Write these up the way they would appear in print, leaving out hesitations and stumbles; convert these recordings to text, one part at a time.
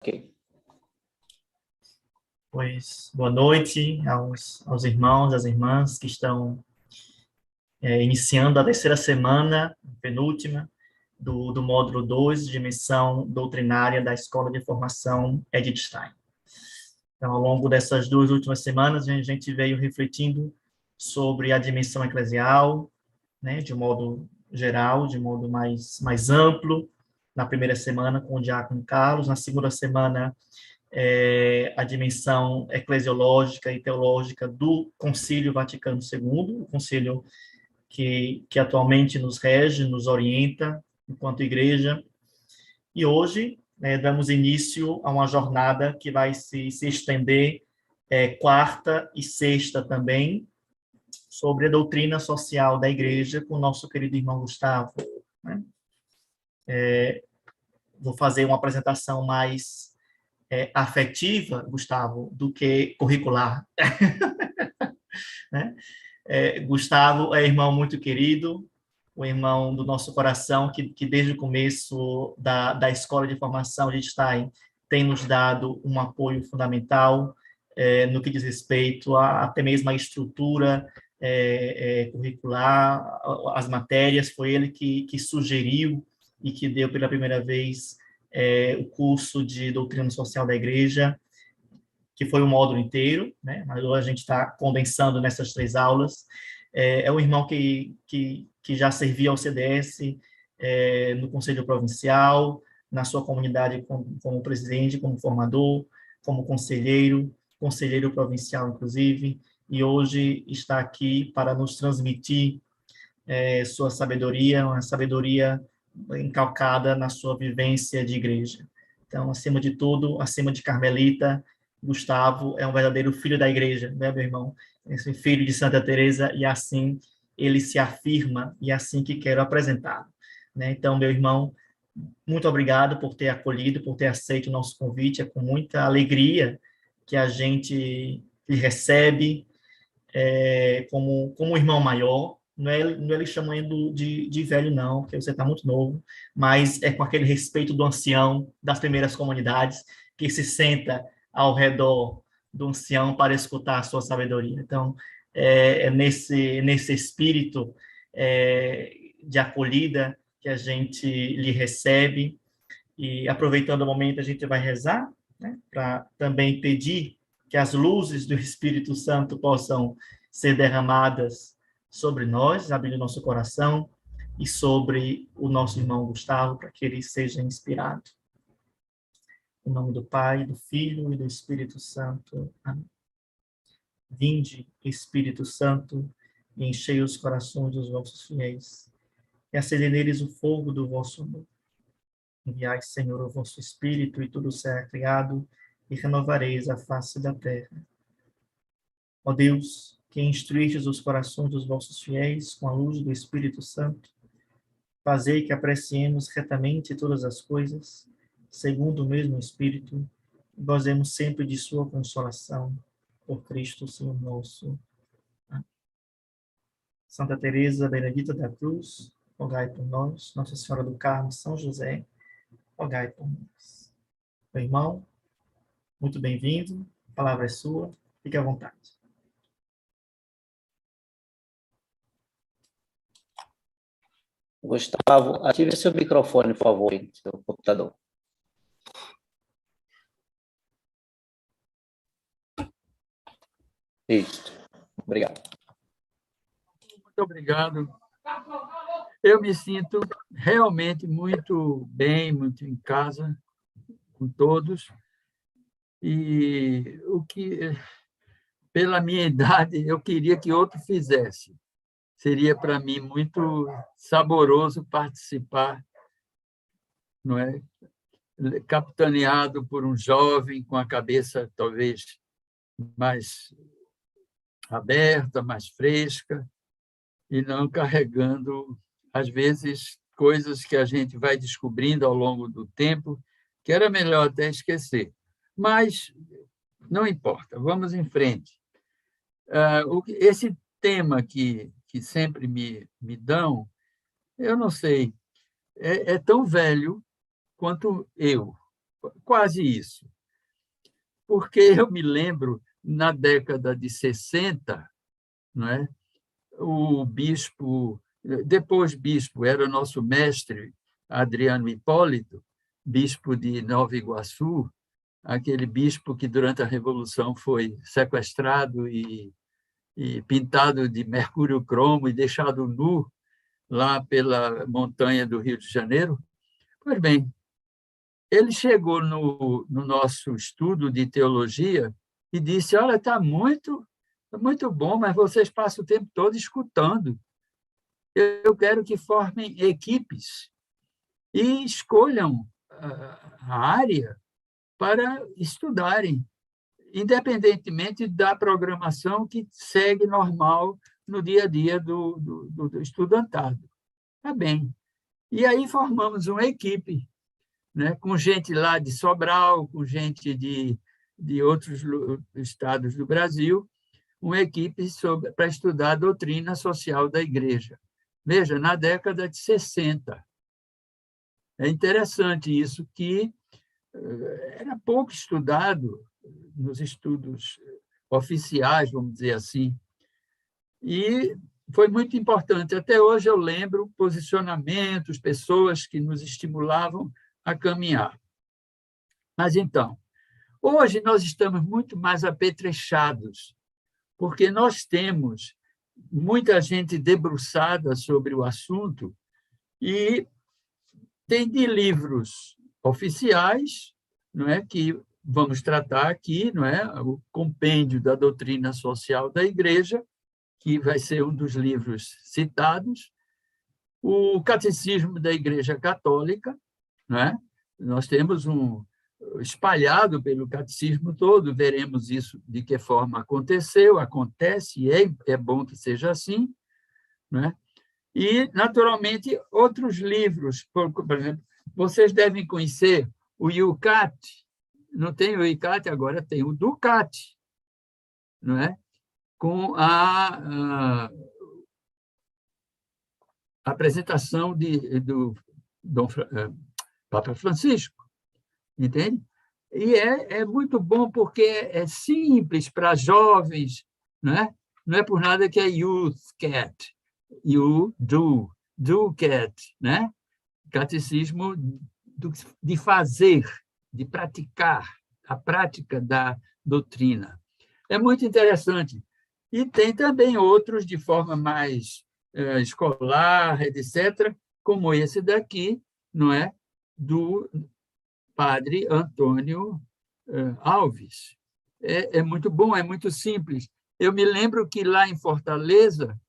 Ok. Pois, boa noite aos irmãos, às irmãs que estão iniciando a terceira semana, penúltima, do módulo 2, dimensão doutrinária da Escola de Formação Edith Stein. Então, ao longo dessas 2 últimas semanas, a gente veio refletindo sobre a dimensão eclesial, né, de um modo geral, de modo mais amplo. Na primeira semana, com o diácono Carlos, na segunda semana, a dimensão eclesiológica e teológica do Concílio Vaticano II, o concílio que atualmente nos rege, nos orienta enquanto igreja. E hoje, damos início a uma jornada que vai se estender quarta e sexta também, sobre a doutrina social da igreja, com o nosso querido irmão Gustavo, né? Vou fazer uma apresentação mais afetiva, Gustavo, do que curricular. Né? Gustavo é irmão muito querido, o irmão do nosso coração, que desde o começo da Escola de Formação de Stein tem nos dado um apoio fundamental no que diz respeito até mesmo à estrutura curricular, as matérias. Foi ele que sugeriu e que deu pela primeira vez o curso de Doutrina Social da Igreja, que foi o módulo inteiro, né? Mas hoje a gente está condensando nessas 3 aulas. É um irmão que já servia ao CDS, no Conselho Provincial, na sua comunidade como presidente, como formador, como conselheiro provincial, inclusive, e hoje está aqui para nos transmitir sua sabedoria, uma sabedoria encalcada na sua vivência de igreja. Então, acima de tudo, acima de Carmelita, Gustavo é um verdadeiro filho da igreja, né, meu irmão? Esse filho de Santa Teresa, e assim ele se afirma, e é assim que quero apresentá-lo, né? Então, meu irmão, muito obrigado por ter acolhido, por ter aceito o nosso convite. É com muita alegria que a gente lhe recebe como um irmão maior. Não é ele chamando de velho, não, porque você está muito novo, mas é com aquele respeito do ancião das primeiras comunidades, que se senta ao redor do ancião para escutar a sua sabedoria. Então, nesse espírito de acolhida que a gente lhe recebe, e aproveitando o momento, a gente vai rezar, né, para também pedir que as luzes do Espírito Santo possam ser derramadas sobre nós, abrindo nosso coração, e sobre o nosso irmão Gustavo, para que ele seja inspirado. Em nome do Pai, do Filho e do Espírito Santo. Amém. Vinde, Espírito Santo, e enchei os corações dos vossos fiéis, e acendei neles o fogo do vosso amor. Enviai, Senhor, o vosso Espírito, e tudo será criado, e renovareis a face da terra. Ó Deus, que instruístes os corações dos vossos fiéis com a luz do Espírito Santo, fazei que apreciemos retamente todas as coisas, segundo o mesmo Espírito, e gozemos sempre de sua consolação, por Cristo, Senhor nosso. Amém. Santa Teresa Benedita da Cruz, rogai por nós. Nossa Senhora do Carmo, São José, rogai por nós. Meu irmão, muito bem-vindo, a palavra é sua, fique à vontade. Gustavo, ative seu microfone, por favor, seu computador. Isso. Obrigado. Muito obrigado. Eu me sinto realmente muito bem, muito em casa com todos. E o que, pela minha idade, eu queria que outro fizesse. Seria para mim muito saboroso participar, não é? Capitaneado por um jovem com a cabeça talvez mais aberta, mais fresca, e não carregando, às vezes, coisas que a gente vai descobrindo ao longo do tempo, que era melhor até esquecer. Mas não importa, vamos em frente. Esse tema que sempre me dão, eu não sei, é tão velho quanto eu. quase isso. Porque eu me lembro, na década de 60, não é? O bispo, depois bispo, era o nosso mestre, Adriano Hipólito, bispo de Nova Iguaçu, aquele bispo que durante a Revolução foi sequestrado e pintado de mercúrio cromo e deixado nu lá pela montanha do Rio de Janeiro. Pois bem, ele chegou no nosso estudo de teologia e disse: olha, está muito bom, mas vocês passam o tempo todo escutando. Eu quero que formem equipes e escolham a área para estudarem, independentemente da programação que segue normal no dia a dia do estudantado. Tá bem. E aí formamos uma equipe, né, com gente lá de Sobral, com gente de outros estados do Brasil, uma equipe para estudar a doutrina social da Igreja. Veja, na década de 60. É interessante isso, que era pouco estudado nos estudos oficiais, vamos dizer assim, e foi muito importante. Até hoje eu lembro posicionamentos, pessoas que nos estimulavam a caminhar. Mas, então, hoje nós estamos muito mais apetrechados, porque nós temos muita gente debruçada sobre o assunto e tem de livros oficiais, não é, que vamos tratar aqui, não é, o Compêndio da Doutrina Social da Igreja, que vai ser um dos livros citados, o Catecismo da Igreja Católica, não é? Nós temos espalhado pelo catecismo todo, veremos isso de que forma aconteceu, acontece, e é bom que seja assim, não é? E, naturalmente, outros livros, por exemplo, vocês devem conhecer o IUCAT, não tem o IUCAT, agora tem o DUCAT, não é? Com a apresentação do Papa Francisco, entende? E é muito bom porque é simples para jovens, não é? Não é por nada que é YouthCat, DoCat, né? Catecismo de fazer, de praticar, a prática da doutrina. É muito interessante. E tem também outros de forma mais escolar, etc., como esse daqui, não é? Do padre Antônio Alves. É muito bom, é muito simples. Eu me lembro que lá em Fortaleza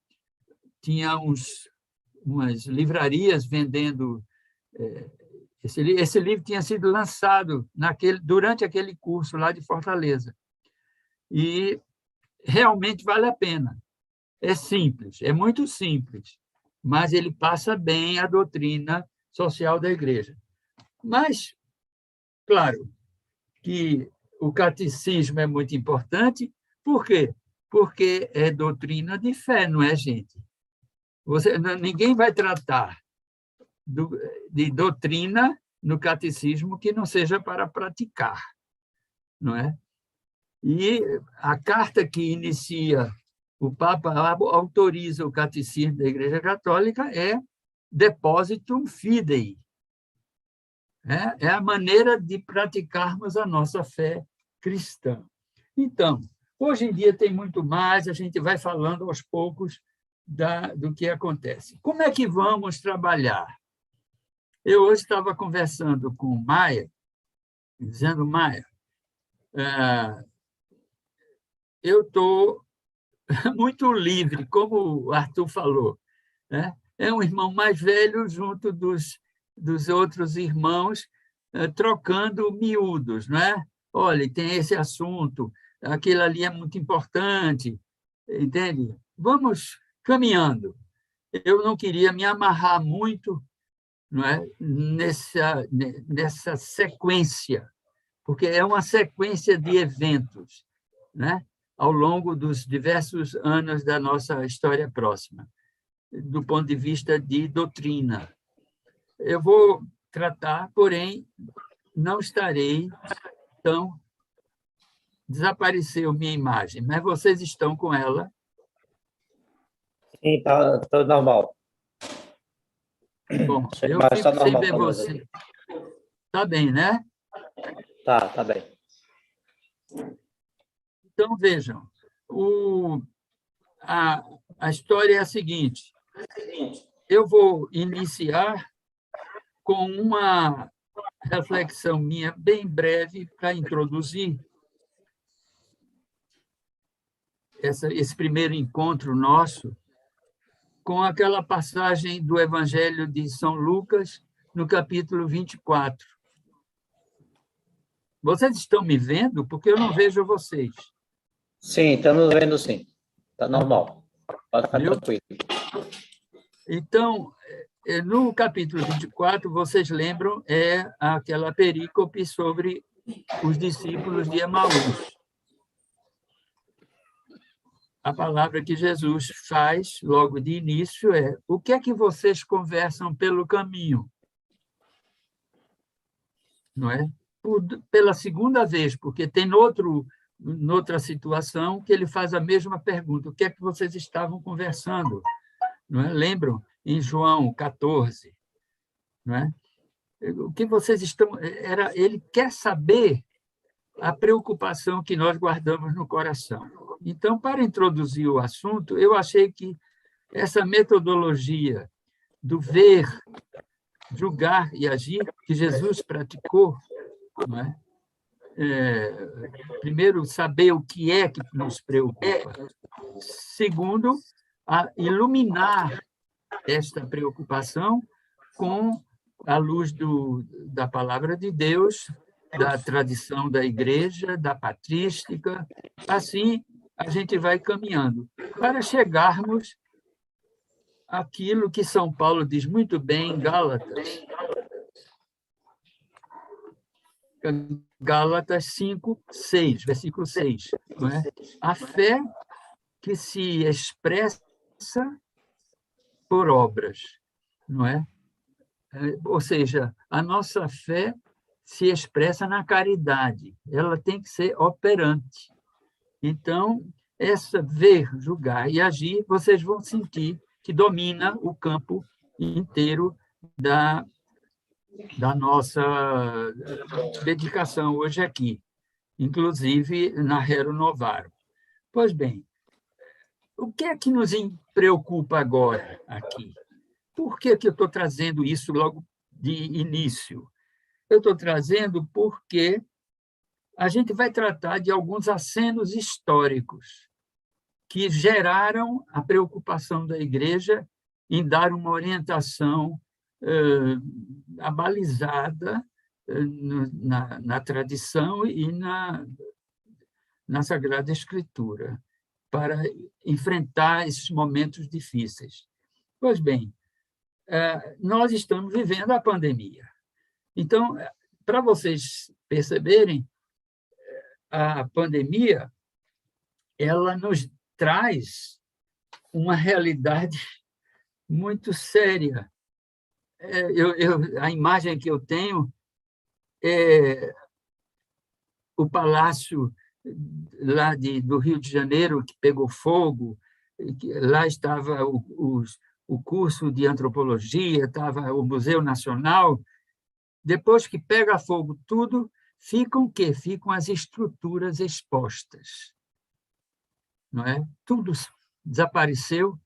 tinha umas livrarias vendendo... Esse livro tinha sido lançado durante aquele curso lá de Fortaleza. E realmente vale a pena. É simples, é muito simples, mas ele passa bem a doutrina social da Igreja. Mas, claro, que o catecismo é muito importante. Por quê? Porque é doutrina de fé, não é, gente? Ninguém vai tratar de doutrina no catecismo que não seja para praticar, não é? E a carta que inicia, o Papa autoriza o catecismo da Igreja Católica, é Depositum Fidei. É a maneira de praticarmos a nossa fé cristã. Então, hoje em dia tem muito mais, a gente vai falando aos poucos do que acontece. Como é que vamos trabalhar? Eu hoje estava conversando com o Maia, dizendo: Maia, eu estou muito livre, como o Arthur falou, né? É um irmão mais velho junto dos outros irmãos, trocando miúdos, não é? Olha, tem esse assunto, aquilo ali é muito importante, entende? Vamos caminhando. Eu não queria me amarrar muito, não é? nessa sequência, porque é uma sequência de eventos, né? Ao longo dos diversos anos da nossa história próxima, do ponto de vista de doutrina. Eu vou tratar, porém, não estarei tão... Desapareceu minha imagem, mas vocês estão com ela. Sim, tá normal. Bom, Sua eu imagem fico está sem normal ver para nós você. aqui. Tá bem, né? Tá bem. Então, vejam, a história é a seguinte. Eu vou iniciar com uma reflexão minha bem breve para introduzir esse primeiro encontro nosso com aquela passagem do Evangelho de São Lucas, no capítulo 24. Vocês estão me vendo? Porque eu não vejo vocês. Sim, estamos vendo sim. Está normal. Pode ficar Viu? tranquilo. Então, no capítulo 24, vocês lembram, é aquela perícope sobre os discípulos de Emaús. A palavra que Jesus faz logo de início é: o que é que vocês conversam pelo caminho? Não é? Pela segunda vez, porque tem noutra situação que ele faz a mesma pergunta: o que é que vocês estavam conversando? Não é? Lembram? Em João 14. Não é? O que vocês estão... Ele quer saber a preocupação que nós guardamos no coração. Então, para introduzir o assunto, eu achei que essa metodologia do ver, julgar e agir que Jesus praticou, não é? Primeiro, saber o que é que nos preocupa. Segundo, iluminar esta preocupação com a luz da palavra de Deus, da tradição da igreja, da patrística. Assim, a gente vai caminhando para chegarmos àquilo que São Paulo diz muito bem em Gálatas. Gálatas 5, 6, versículo 6. Não é? A fé que se expressa por obras, não é? Ou seja, a nossa fé se expressa na caridade, ela tem que ser operante. Então, essa ver, julgar e agir, vocês vão sentir que domina o campo inteiro da nossa dedicação hoje aqui, inclusive na Rero Novarum. Pois bem, o que é que nos preocupa agora aqui? Por que eu estou trazendo isso logo de início? Eu estou trazendo porque a gente vai tratar de alguns acenos históricos que geraram a preocupação da Igreja em dar uma orientação abalizada na tradição e na Sagrada Escritura, para enfrentar esses momentos difíceis. Pois bem, nós estamos vivendo a pandemia. Então, para vocês perceberem, a pandemia ela nos traz uma realidade muito séria. A imagem que eu tenho é o palácio lá do Rio de Janeiro, que pegou fogo, lá estava o curso de antropologia, estava o Museu Nacional. Depois que pega fogo tudo, ficam o quê? Ficam as estruturas expostas. Não é? Tudo desapareceu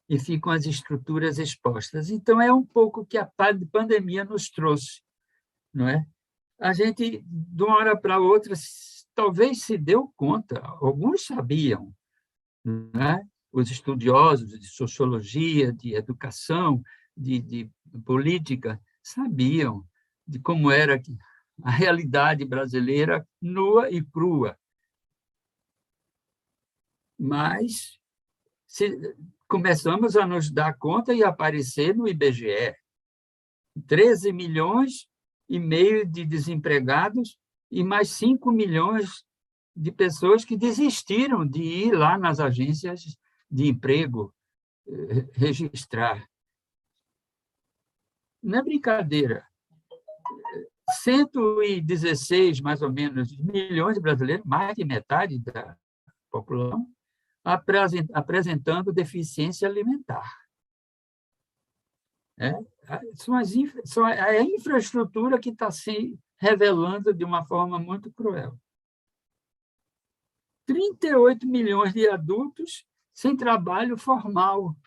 e ficam as estruturas expostas. Então, é um pouco que a pandemia nos trouxe. Não é? A gente, de uma hora para outra, talvez se deu conta, alguns sabiam, não é? Os estudiosos de sociologia, de educação, de política, sabiam de como era a realidade brasileira nua e crua. Mas começamos a nos dar conta e aparecer no IBGE. 13 milhões e meio de desempregados e mais 5 milhões de pessoas que desistiram de ir lá nas agências de emprego registrar. Não é brincadeira. 116, mais ou menos, milhões de brasileiros, mais de metade da população, apresentando deficiência alimentar. É a infraestrutura que está se revelando de uma forma muito cruel. 38 milhões de adultos sem trabalho formal.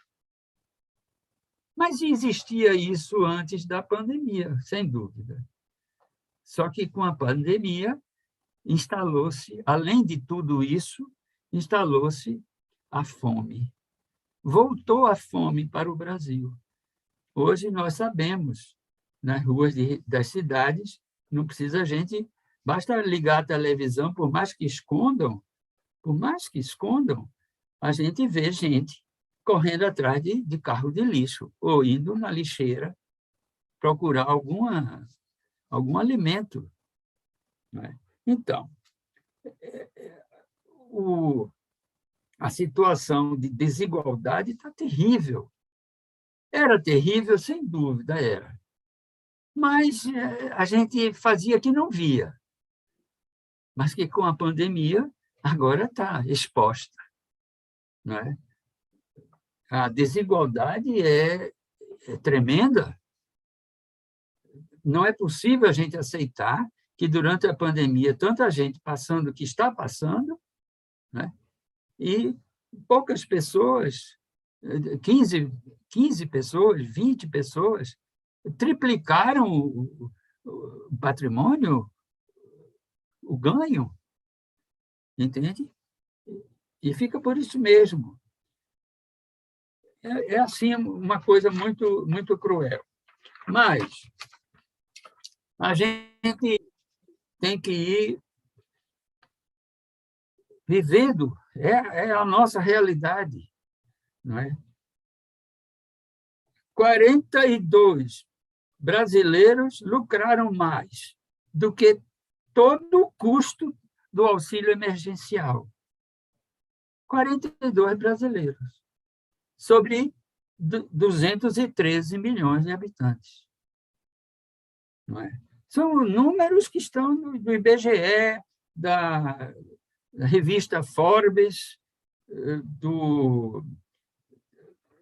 Mas existia isso antes da pandemia, sem dúvida. Só que com a pandemia instalou-se, além de tudo isso, instalou-se a fome. Voltou a fome para o Brasil. Hoje nós sabemos, nas ruas das cidades, não precisa a gente, basta ligar a televisão, por mais que escondam, a gente vê gente correndo atrás de carro de lixo ou indo na lixeira procurar algum alimento. Né? Então, a situação de desigualdade está terrível. Era terrível, sem dúvida, era. Mas a gente fazia que não via. Mas que com a pandemia agora está exposta. Não é? A desigualdade é tremenda. Não é possível a gente aceitar que, durante a pandemia, tanta gente passando o que está passando, né? E poucas pessoas, 15 pessoas, 20 pessoas, triplicaram o patrimônio, o ganho, entende? E fica por isso mesmo. É assim, uma coisa muito, muito cruel. Mas a gente tem que ir vivendo, é a nossa realidade, não é? 42 brasileiros lucraram mais do que todo o custo do auxílio emergencial. 42 brasileiros, sobre 213 milhões de habitantes. Não é? São números que estão do IBGE, da revista Forbes,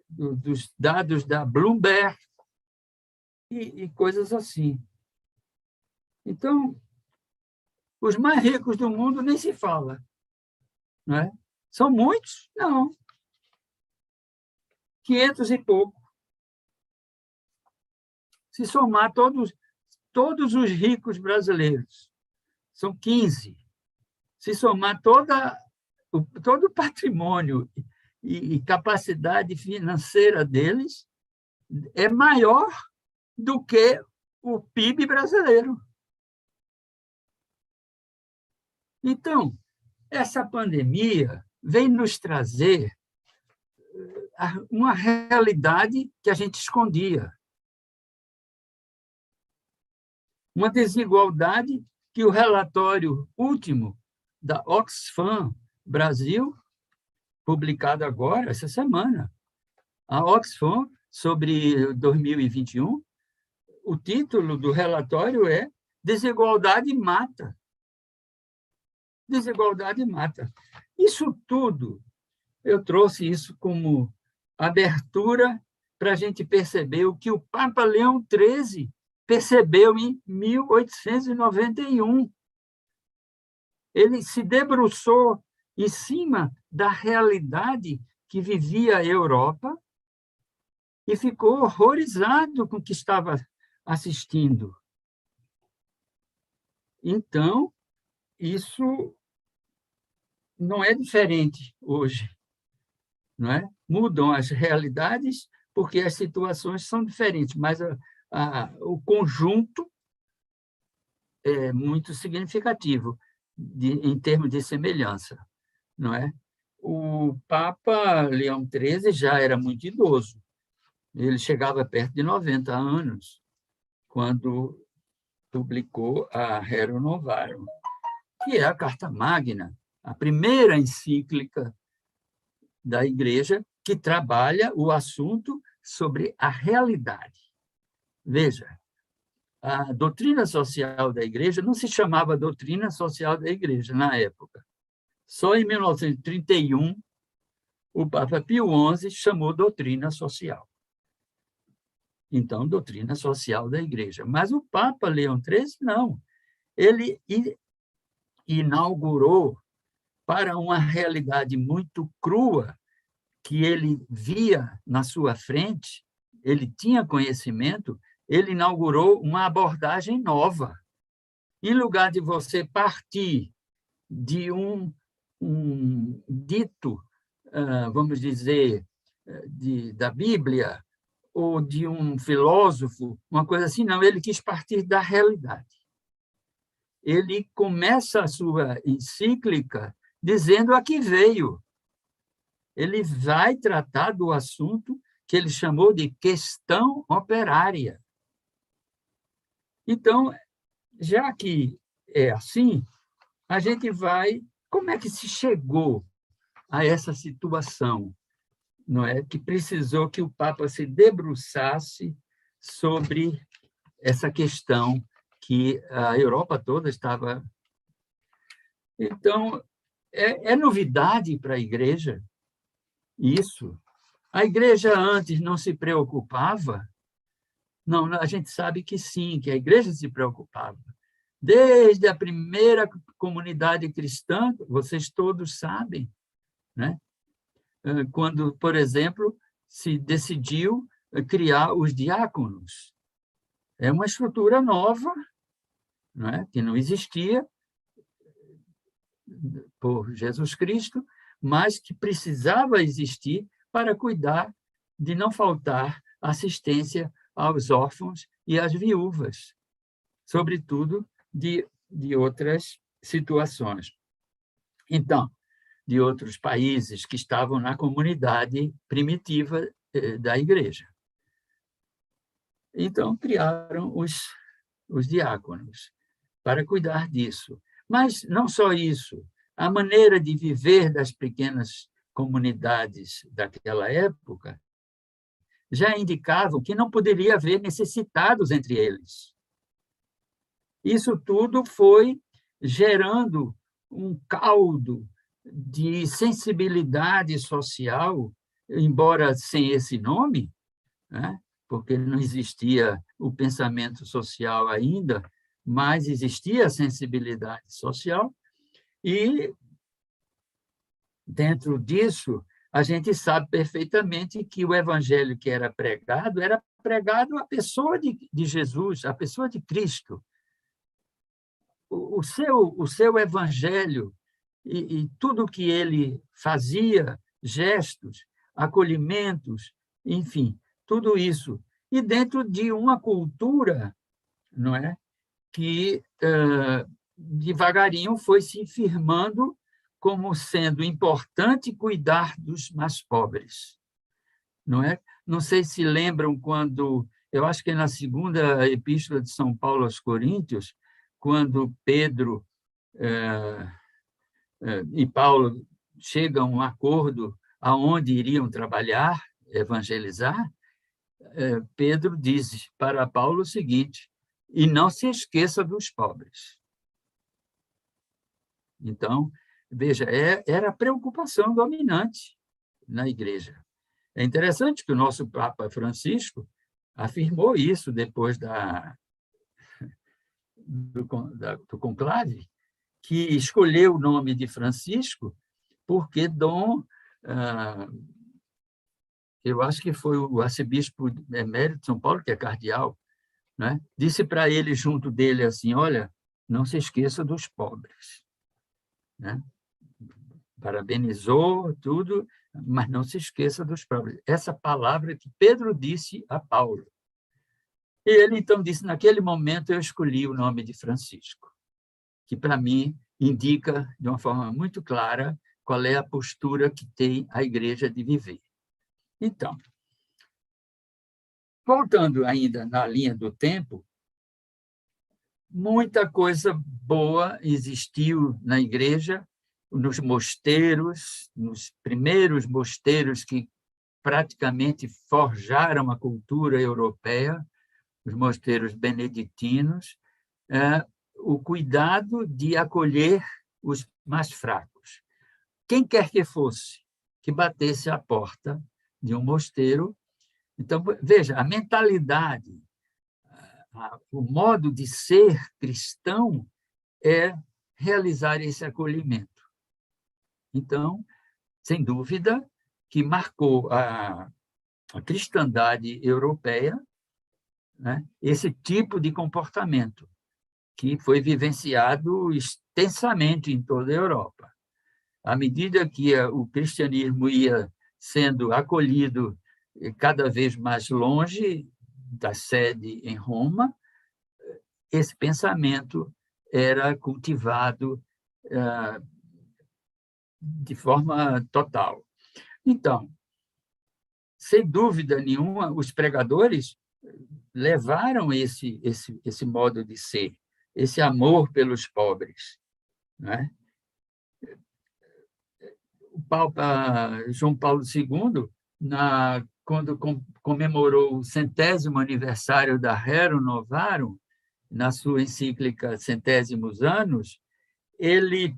dos dados da Bloomberg e coisas assim. Então, os mais ricos do mundo nem se fala. Não é? São muitos? Não. 500 e pouco. Se somar todos os ricos brasileiros, são 15. Se somar todo o patrimônio e capacidade financeira deles, é maior do que o PIB brasileiro. Então, essa pandemia vem nos trazer uma realidade que a gente escondia. Uma desigualdade que o relatório último da Oxfam Brasil, publicado agora, essa semana, a Oxfam, sobre 2021, o título do relatório é Desigualdade Mata. Desigualdade mata. Isso tudo, eu trouxe isso como abertura para a gente perceber o que o Papa Leão XIII percebeu em 1891. Ele se debruçou em cima da realidade que vivia a Europa e ficou horrorizado com o que estava assistindo. Então, isso não é diferente hoje, não é? Mudam as realidades porque as situações são diferentes, mas o conjunto é muito significativo em termos de semelhança, não é? O Papa Leão XIII já era muito idoso, ele chegava perto de 90 anos quando publicou a Rerum Novarum, que é a Carta Magna, a primeira encíclica da Igreja que trabalha o assunto sobre a realidade. Veja, a doutrina social da Igreja não se chamava doutrina social da Igreja na época. Só em 1931, o Papa Pio XI chamou doutrina social. Então, doutrina social da Igreja. Mas o Papa Leão XIII, não. Ele inaugurou para uma realidade muito crua que ele via na sua frente, ele tinha conhecimento, ele inaugurou uma abordagem nova. Em lugar de você partir de um dito, vamos dizer, da Bíblia, ou de um filósofo, uma coisa assim, não, ele quis partir da realidade. Ele começa a sua encíclica dizendo a que veio. Ele vai tratar do assunto que ele chamou de questão operária. Então, já que é assim, a gente vai... Como é que se chegou a essa situação, não é? Que precisou que o Papa se debruçasse sobre essa questão que a Europa toda estava... Então, é novidade para a Igreja isso. A Igreja antes não se preocupava? Não, a gente sabe que sim, que a Igreja se preocupava. Desde a primeira comunidade cristã, vocês todos sabem, né? Quando, por exemplo, se decidiu criar os diáconos. É uma estrutura nova, não é? Que não existia por Jesus Cristo, mas que precisava existir para cuidar de não faltar assistência aos órfãos e às viúvas, sobretudo de outras situações. Então, de outros países que estavam na comunidade primitiva da Igreja. Então, criaram os diáconos para cuidar disso. Mas não só isso, a maneira de viver das pequenas comunidades daquela época já indicavam que não poderia haver necessitados entre eles. Isso tudo foi gerando um caldo de sensibilidade social, embora sem esse nome, né? Porque não existia o pensamento social ainda, mas existia a sensibilidade social, e, dentro disso, a gente sabe perfeitamente que o evangelho que era pregado à pessoa de Jesus, à pessoa de Cristo. O seu evangelho e tudo que ele fazia, gestos, acolhimentos, enfim, tudo isso. E dentro de uma cultura, não é, que devagarinho foi se firmando como sendo importante cuidar dos mais pobres, não é? Não sei se lembram quando, eu acho que é na segunda epístola de São Paulo aos Coríntios, quando Pedro e Paulo chegam a um acordo aonde iriam trabalhar, evangelizar, Pedro diz para Paulo o seguinte: e não se esqueça dos pobres. Então, veja, era a preocupação dominante na Igreja. É interessante que o nosso Papa Francisco afirmou isso depois do conclave, que escolheu o nome de Francisco porque eu acho que foi o arcebispo emérito de São Paulo, que é cardeal, né? Disse para ele, junto dele, assim: olha, não se esqueça dos pobres, né? Parabenizou tudo, mas não se esqueça dos pobres. Essa palavra que Pedro disse a Paulo. E ele, então, disse: naquele momento eu escolhi o nome de Francisco, que, para mim, indica de uma forma muito clara qual é a postura que tem a Igreja de viver. Então, voltando ainda na linha do tempo, muita coisa boa existiu na Igreja, nos mosteiros, nos primeiros mosteiros que praticamente forjaram a cultura europeia, os mosteiros beneditinos, o cuidado de acolher os mais fracos. Quem quer que fosse que batesse à porta de um mosteiro. Então, veja, a mentalidade, o modo de ser cristão é realizar esse acolhimento. Então, sem dúvida, que marcou a cristandade europeia, né, esse tipo de comportamento, que foi vivenciado extensamente em toda a Europa. À medida que o cristianismo ia sendo acolhido cada vez mais longe da sede em Roma, esse pensamento era cultivado de forma total. Então, sem dúvida nenhuma, os pregadores levaram esse modo de ser, esse amor pelos pobres, né? O Papa João Paulo II, quando comemorou o 100º aniversário da Rerum Novarum, na sua encíclica Centésimos Anos, ele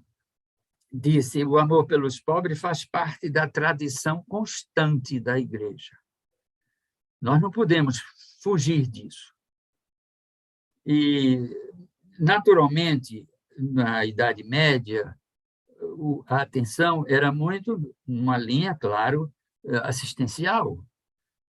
disse: o amor pelos pobres faz parte da tradição constante da Igreja. Nós não podemos fugir disso. E, naturalmente, na Idade Média, a atenção era muito uma linha, claro, assistencial,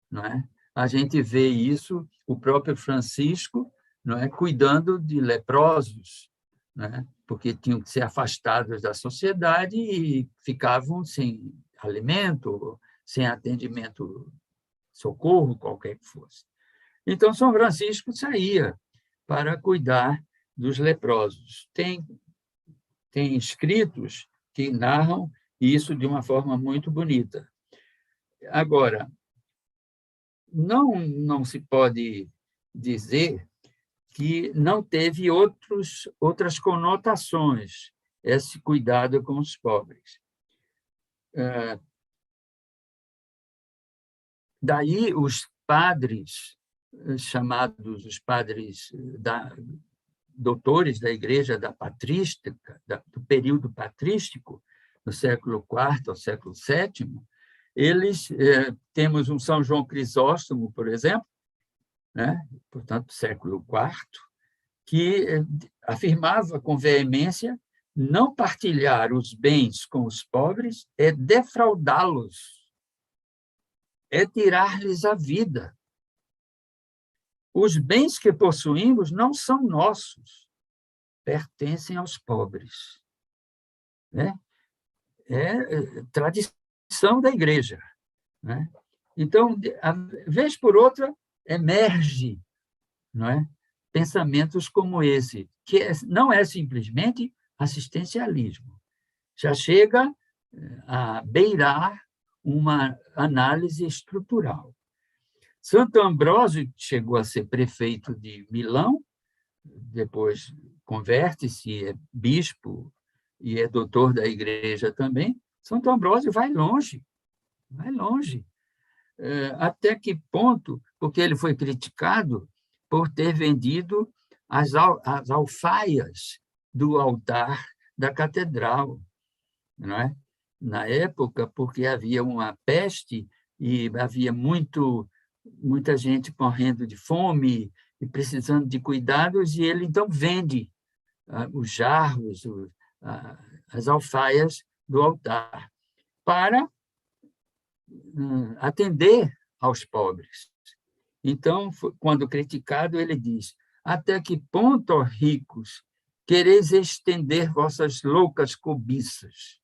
não é? A gente vê isso, o próprio Francisco, não é, cuidando de leprosos, não é? Porque tinham que ser afastados da sociedade e ficavam sem alimento, sem atendimento, socorro, qualquer que fosse. Então, São Francisco saía para cuidar dos leprosos. Tem escritos que narram isso de uma forma muito bonita. Agora, não se pode dizer que não teve outras conotações esse cuidado com os pobres. Daí os padres, chamados os padres doutores da Igreja da patrística, do período patrístico, no século IV ao século VII, temos um São João Crisóstomo, por exemplo, né? Portanto, século IV, que afirmava com veemência: não partilhar os bens com os pobres é defraudá-los, é tirar-lhes a vida. Os bens que possuímos não são nossos, pertencem aos pobres. Né? É tradição da Igreja. Né? Então, vez por outra, emerge, não é? Pensamentos como esse, que não é simplesmente assistencialismo. Já chega a beirar uma análise estrutural. Santo Ambrósio chegou a ser prefeito de Milão, depois converte-se, é bispo e é doutor da Igreja também. Santo Ambrósio vai longe. Até que ponto? Porque ele foi criticado por ter vendido as alfaias do altar da catedral, não é? Na época, porque havia uma peste e havia muita gente morrendo de fome e precisando de cuidados, e ele então vende os jarros, as alfaias do altar para atender aos pobres. Então, quando criticado, ele diz: até que ponto, ó ricos, quereis estender vossas loucas cobiças?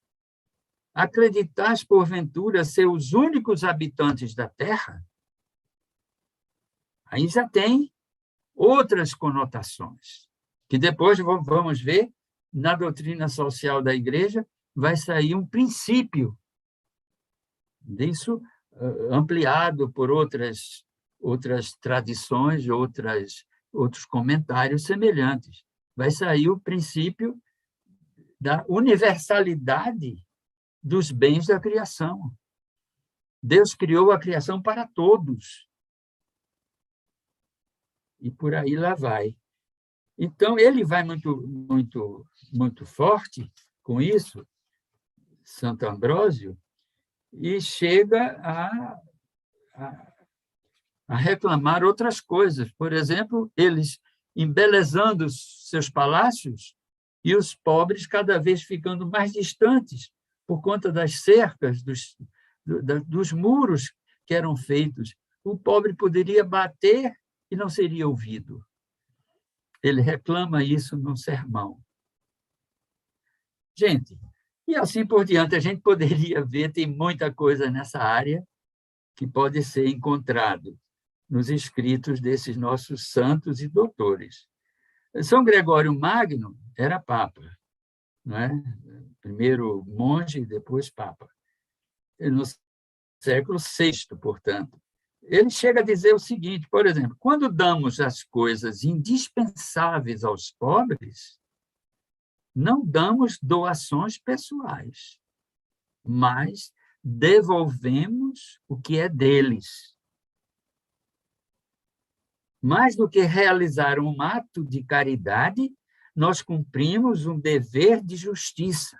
Acreditais, porventura, ser os únicos habitantes da terra? Aí já tem outras conotações, que depois vamos ver, na doutrina social da Igreja, vai sair um princípio disso, ampliado por outras tradições, outros comentários semelhantes. Vai sair o princípio da universalidade dos bens da criação. Deus criou a criação para todos. e por aí lá vai. Então, ele vai muito forte com isso, Santo Ambrósio, e chega a reclamar outras coisas. Por exemplo, eles embelezando seus palácios e os pobres cada vez ficando mais distantes por conta das cercas, dos muros que eram feitos. O pobre poderia bater e não seria ouvido. Ele reclama isso num sermão. Gente, e assim por diante, a gente poderia ver, tem muita coisa nessa área que pode ser encontrado nos escritos desses nossos santos e doutores. São Gregório Magno era papa, não é? Primeiro monge e depois papa. No século VI, portanto. Ele chega a dizer o seguinte, por exemplo, quando damos as coisas indispensáveis aos pobres, não damos doações pessoais, mas devolvemos o que é deles. Mais do que realizar um ato de caridade, nós cumprimos um dever de justiça.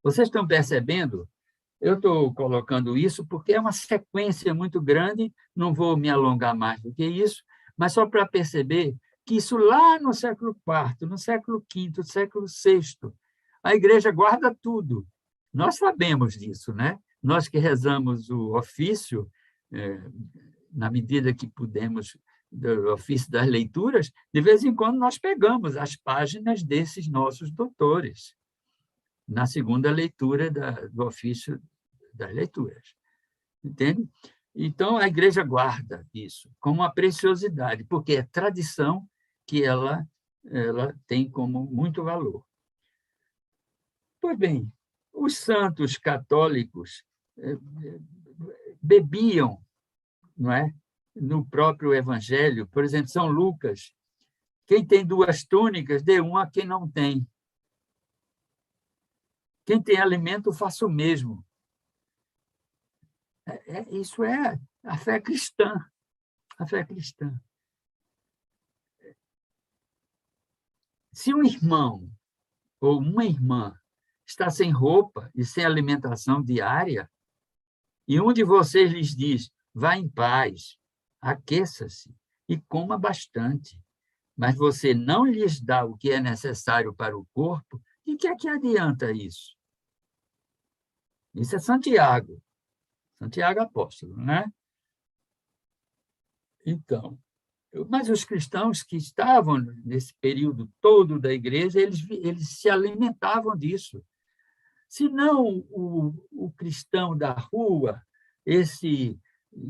Vocês estão percebendo? Eu estou colocando isso porque é uma sequência muito grande, não vou me alongar mais do que isso, mas só para perceber que isso lá no século IV, no século V, no século VI, a Igreja guarda tudo. Nós sabemos disso, né? Nós que rezamos o ofício, na medida que pudemos, do ofício das leituras, de vez em quando nós pegamos as páginas desses nossos doutores, na segunda leitura do ofício das leituras. Entende? Então, a Igreja guarda isso como uma preciosidade, porque é tradição que ela tem como muito valor. Pois bem, os santos católicos bebiam, não é? No próprio Evangelho. Por exemplo, São Lucas, quem tem 2 túnicas, dê uma a quem não tem. Quem tem alimento, faça o mesmo. Isso é a fé cristã. A fé cristã. Se um irmão ou uma irmã está sem roupa e sem alimentação diária, e um de vocês lhes diz, vá em paz, aqueça-se e coma bastante, mas você não lhes dá o que é necessário para o corpo, e que é que adianta isso? Isso é Santiago apóstolo, né? Então, mas os cristãos que estavam nesse período todo da igreja, eles se alimentavam disso. Se não o cristão da rua, esse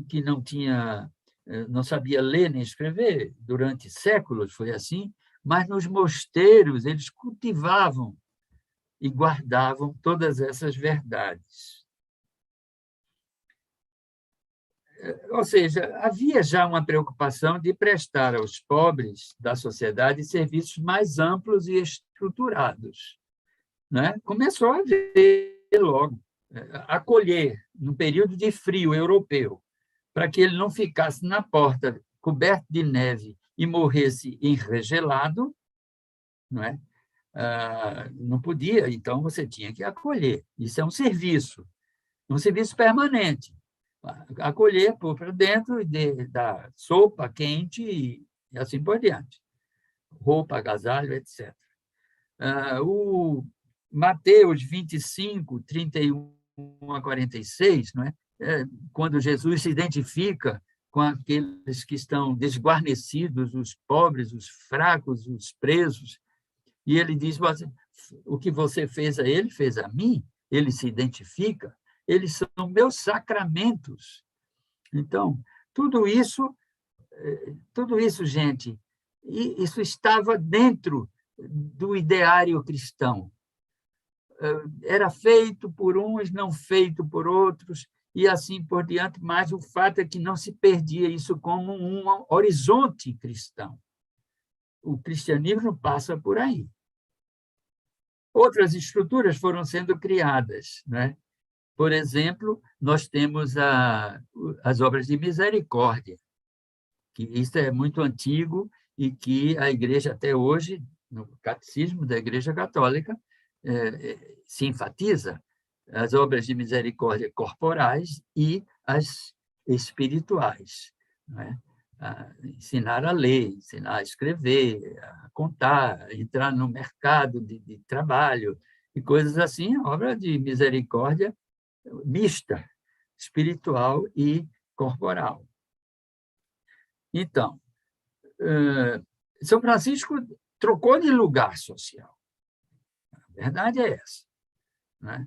que não sabia ler nem escrever, durante séculos foi assim, mas nos mosteiros eles cultivavam e guardavam todas essas verdades. Ou seja, havia já uma preocupação de prestar aos pobres da sociedade serviços mais amplos e estruturados. Né? Começou a haver logo, acolher, no período de frio europeu, para que ele não ficasse na porta coberto de neve e morresse enregelado, não é? Não podia, então você tinha que acolher. Isso é um serviço permanente. Acolher, pôr para dentro, dar sopa quente e assim por diante. Roupa, agasalho, etc. O Mateus 25, 31 a 46, não é? Quando Jesus se identifica com aqueles que estão desguarnecidos, os pobres, os fracos, os presos, e ele diz, o que você fez a ele, fez a mim, ele se identifica, eles são meus sacramentos. Então, tudo isso, gente, isso estava dentro do ideário cristão. Era feito por uns, não feito por outros, e assim por diante, mas o fato é que não se perdia isso como um horizonte cristão. O cristianismo passa por aí. Outras estruturas foram sendo criadas, né? Por exemplo, nós temos as obras de misericórdia. que isso é muito antigo e que a Igreja, até hoje, no Catecismo da Igreja Católica, se enfatiza as obras de misericórdia corporais e as espirituais, não é? Ensinar a ler, ensinar a escrever, a contar, entrar no mercado de trabalho e coisas assim, obra de misericórdia mista, espiritual e corporal. Então, São Francisco trocou de lugar social. A verdade é essa, né?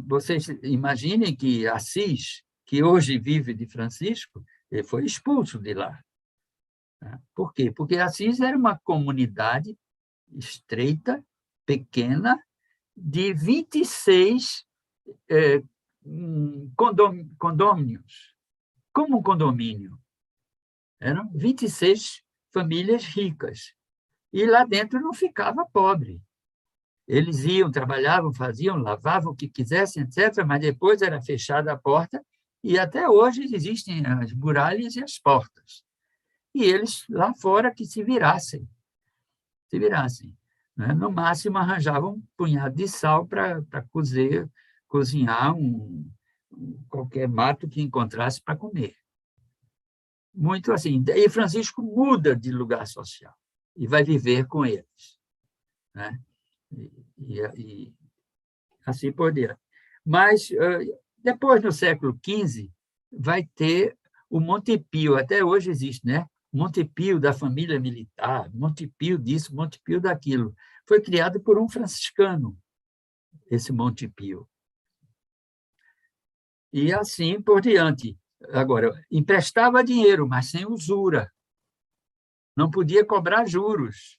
Vocês imaginem que Assis, que hoje vive de Francisco, ele foi expulso de lá. Por quê? Porque Assis era uma comunidade estreita, pequena, de 26 condôminos. Como um condomínio. Eram 26 famílias ricas. E lá dentro não ficava pobre. Eles iam, trabalhavam, faziam, lavavam o que quisessem, etc., mas depois era fechada a porta e até hoje existem as muralhas e as portas. E eles lá fora que se virassem. Né? No máximo, arranjavam um punhado de sal para cozinhar qualquer mato que encontrasse para comer. Muito assim. E Francisco muda de lugar social e vai viver com eles, né? E assim por diante. Mas, depois, no século XV, vai ter o Monte Pio, até hoje existe, né? Monte Pio da família militar, Monte Pio disso, Monte Pio daquilo. Foi criado por um franciscano, esse Monte Pio. E assim por diante. Agora, emprestava dinheiro, mas sem usura. Não podia cobrar juros.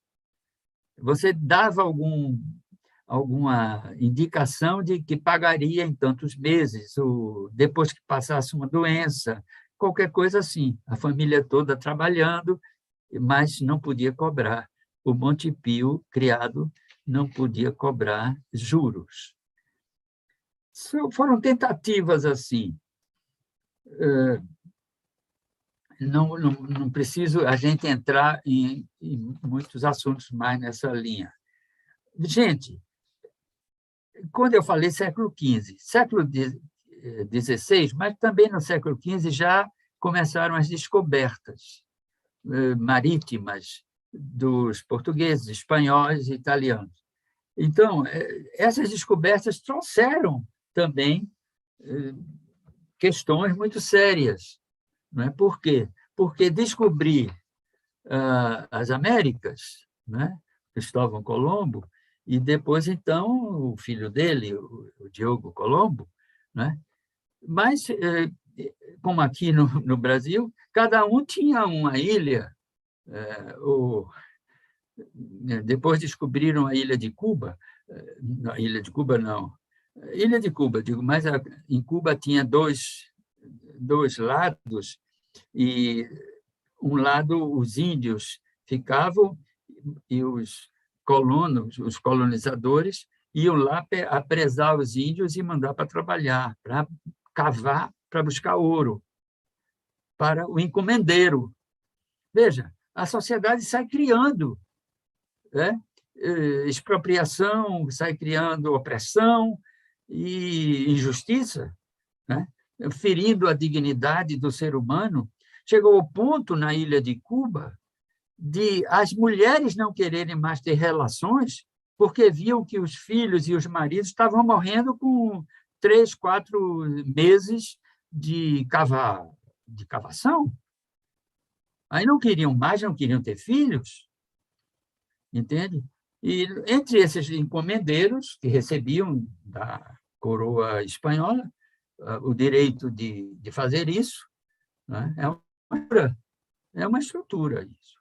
Você dava alguma indicação de que pagaria em tantos meses, ou depois que passasse uma doença, qualquer coisa assim. A família toda trabalhando, mas não podia cobrar. O Monte Pio, criado, não podia cobrar juros. Foram tentativas assim. Não preciso a gente entrar em muitos assuntos mais nessa linha. Gente, quando eu falei século XV, século XVI, mas também no século XV já começaram as descobertas marítimas dos portugueses, espanhóis e italianos. Então, essas descobertas trouxeram também questões muito sérias. Não é? Por quê? Porque descobrir as Américas, né? Cristóvão Colombo, e depois, então, o filho dele, o Diogo Colombo, né? Mas, como aqui no Brasil, cada um tinha uma ilha. Depois descobriram a ilha de Cuba. Não, ilha de Cuba, não. Ilha de Cuba, digo, mas em Cuba tinha dois lados, e um lado os índios ficavam e os colonos, os colonizadores, iam lá apresar os índios e mandar para trabalhar, para cavar, para buscar ouro, para o encomendeiro. Veja, a sociedade sai criando, né? Expropriação, sai criando opressão e injustiça, né? Ferindo a dignidade do ser humano. Chegou ao ponto, na ilha de Cuba, de as mulheres não quererem mais ter relações porque viam que os filhos e os maridos estavam morrendo com 3, 4 meses de cavação. Aí não queriam mais, não queriam ter filhos, entende? E entre esses encomendeiros que recebiam da coroa espanhola o direito de fazer isso, né? É uma estrutura isso,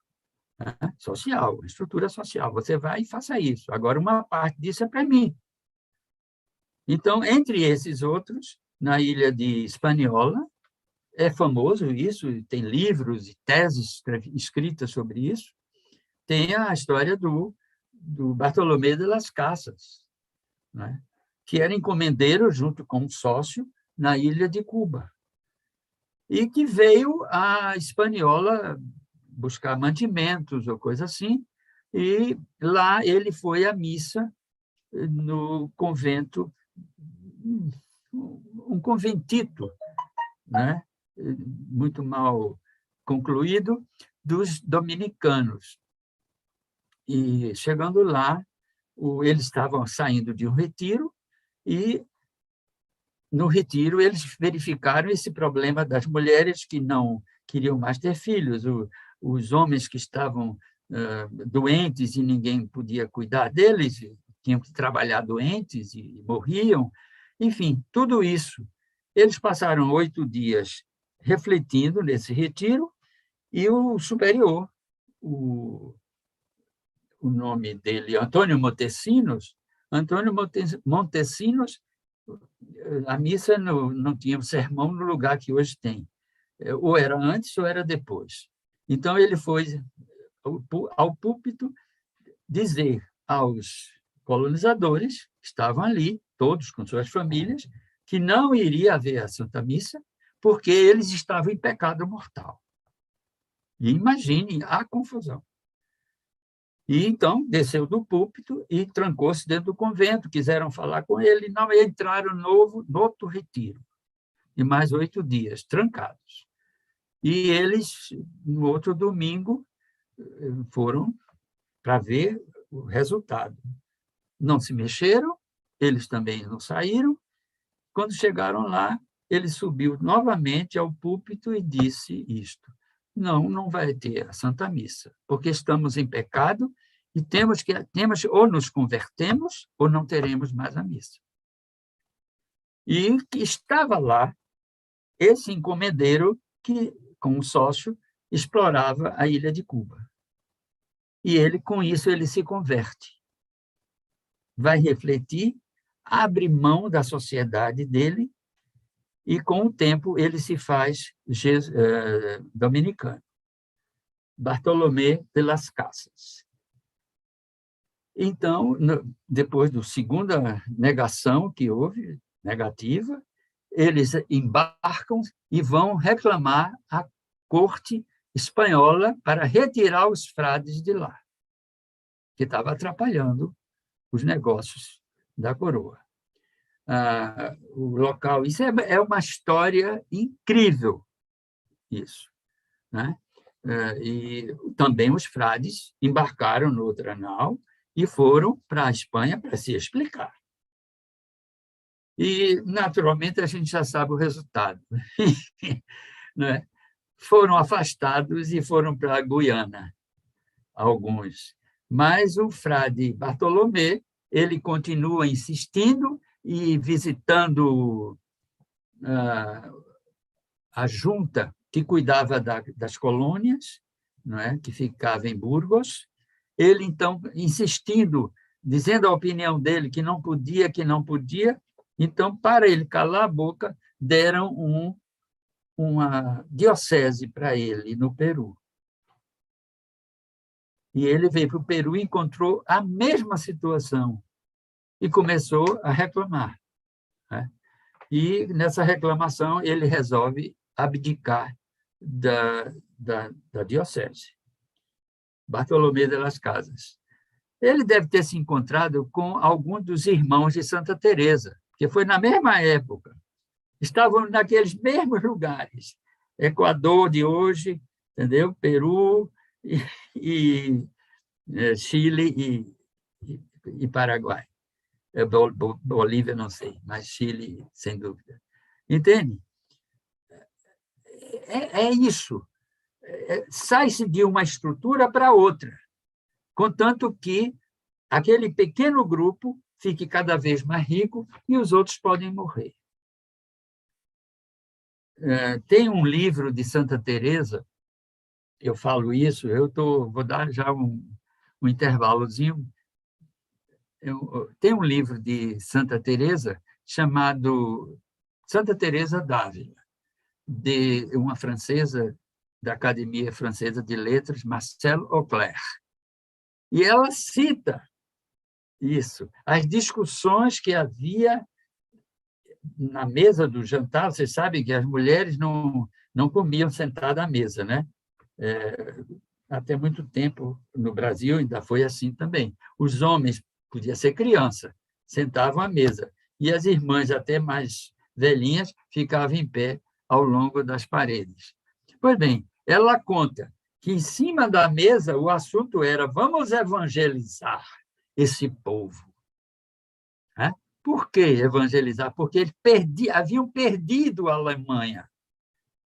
né? Social, estrutura social. Você vai e faça isso. Agora, uma parte disso é para mim. Então, entre esses outros, na ilha de Hispaniola, é famoso isso, tem livros e teses escritas sobre isso, tem a história do Bartolomé de las Casas, né? Que era encomendeiro junto com um sócio na ilha de Cuba. e que veio a espanhola buscar mantimentos ou coisa assim, e lá ele foi à missa no convento, um conventito, né? Muito mal concluído, dos dominicanos. E, chegando lá, eles estavam saindo de um retiro e, no retiro, eles verificaram esse problema das mulheres que não queriam mais ter filhos, os homens que estavam doentes e ninguém podia cuidar deles, tinham que trabalhar doentes e morriam. Enfim, tudo isso. Eles passaram 8 dias refletindo nesse retiro e o superior, o nome dele, Antônio Montesinos, a missa não tinha um sermão no lugar que hoje tem. Ou era antes ou era depois. Então, ele foi ao púlpito dizer aos colonizadores, que estavam ali, todos com suas famílias, que não iria haver a Santa Missa, porque eles estavam em pecado mortal. E imaginem a confusão. E, então, desceu do púlpito e trancou-se dentro do convento. Quiseram falar com ele, não entraram no outro retiro. E mais 8 dias, trancados. E eles, no outro domingo, foram para ver o resultado. Não se mexeram, eles também não saíram. Quando chegaram lá, ele subiu novamente ao púlpito e disse isto: não vai ter a Santa Missa, porque estamos em pecado e temos ou nos convertemos ou não teremos mais a missa. E que estava lá esse encomendeiro que, com um sócio, explorava a ilha de Cuba. E ele, com isso, ele se converte. Vai refletir, abre mão da sociedade dele e, com o tempo, ele se faz dominicano. Bartolomé de las Casas. Então, depois da segunda negação que houve, negativa, eles embarcam e vão reclamar à corte espanhola para retirar os frades de lá, que estava atrapalhando os negócios da coroa. O local, isso é uma história incrível, isso, né? E também os frades embarcaram no outra nau e foram para a Espanha para se explicar. E, naturalmente, a gente já sabe o resultado. Né? Foram afastados e foram para a Guiana, alguns. Mas o frade Bartolomé, ele continua insistindo e visitando a junta que cuidava das colônias, não é? Que ficava em Burgos. Ele, então, insistindo, dizendo a opinião dele que não podia, então, para ele calar a boca, deram uma diocese para ele no Peru. E ele veio para o Peru e encontrou a mesma situação e começou a reclamar, né? E, nessa reclamação, ele resolve abdicar da diocese. Bartolomé de las Casas. Ele deve ter se encontrado com algum dos irmãos de Santa Teresa, que foi na mesma época. Estavam naqueles mesmos lugares. Equador de hoje, entendeu? Peru e Chile e Paraguai. Bolívia, não sei, mas Chile, sem dúvida. Entende? É isso. Sai-se de uma estrutura para outra, contanto que aquele pequeno grupo fique cada vez mais rico e os outros podem morrer. Tem um livro de Santa Teresa, eu falo isso, vou dar já um intervalozinho. Tem um livro de Santa Teresa chamado Santa Teresa d'Ávila, de uma francesa da Academia Francesa de Letras, Marcelle Auclair. E ela cita isso, as discussões que havia na mesa do jantar, vocês sabem que as mulheres não comiam sentadas à mesa, né? Até muito tempo no Brasil ainda foi assim também. Os homens, podia ser criança, sentavam à mesa, e as irmãs, até mais velhinhas, ficavam em pé ao longo das paredes. Pois bem, ela conta que em cima da mesa o assunto era: vamos evangelizar esse povo. Por que evangelizar? Porque eles haviam perdido a Alemanha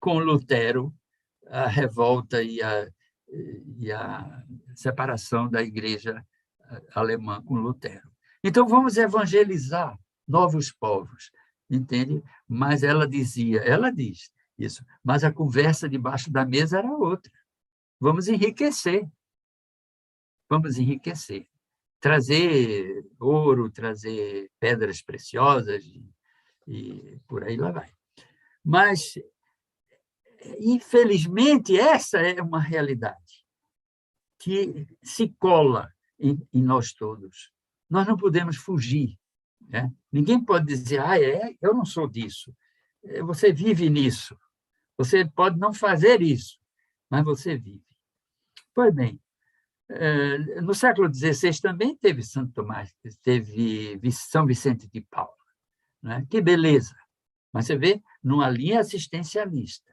com Lutero, a revolta e a separação da igreja alemã com Lutero. Então, vamos evangelizar novos povos, entende? Mas ela diz isso, mas a conversa debaixo da mesa era outra. Vamos enriquecer. Trazer ouro, trazer pedras preciosas e por aí lá vai. Mas, infelizmente, essa é uma realidade que se cola em nós todos. Nós não podemos fugir. Né? Ninguém pode dizer: eu não sou disso. Você vive nisso. Você pode não fazer isso, mas você vive. Pois bem, no século XVI também teve Santo Tomás, teve São Vicente de Paula. Né? Que beleza! Mas você vê, numa linha assistencialista.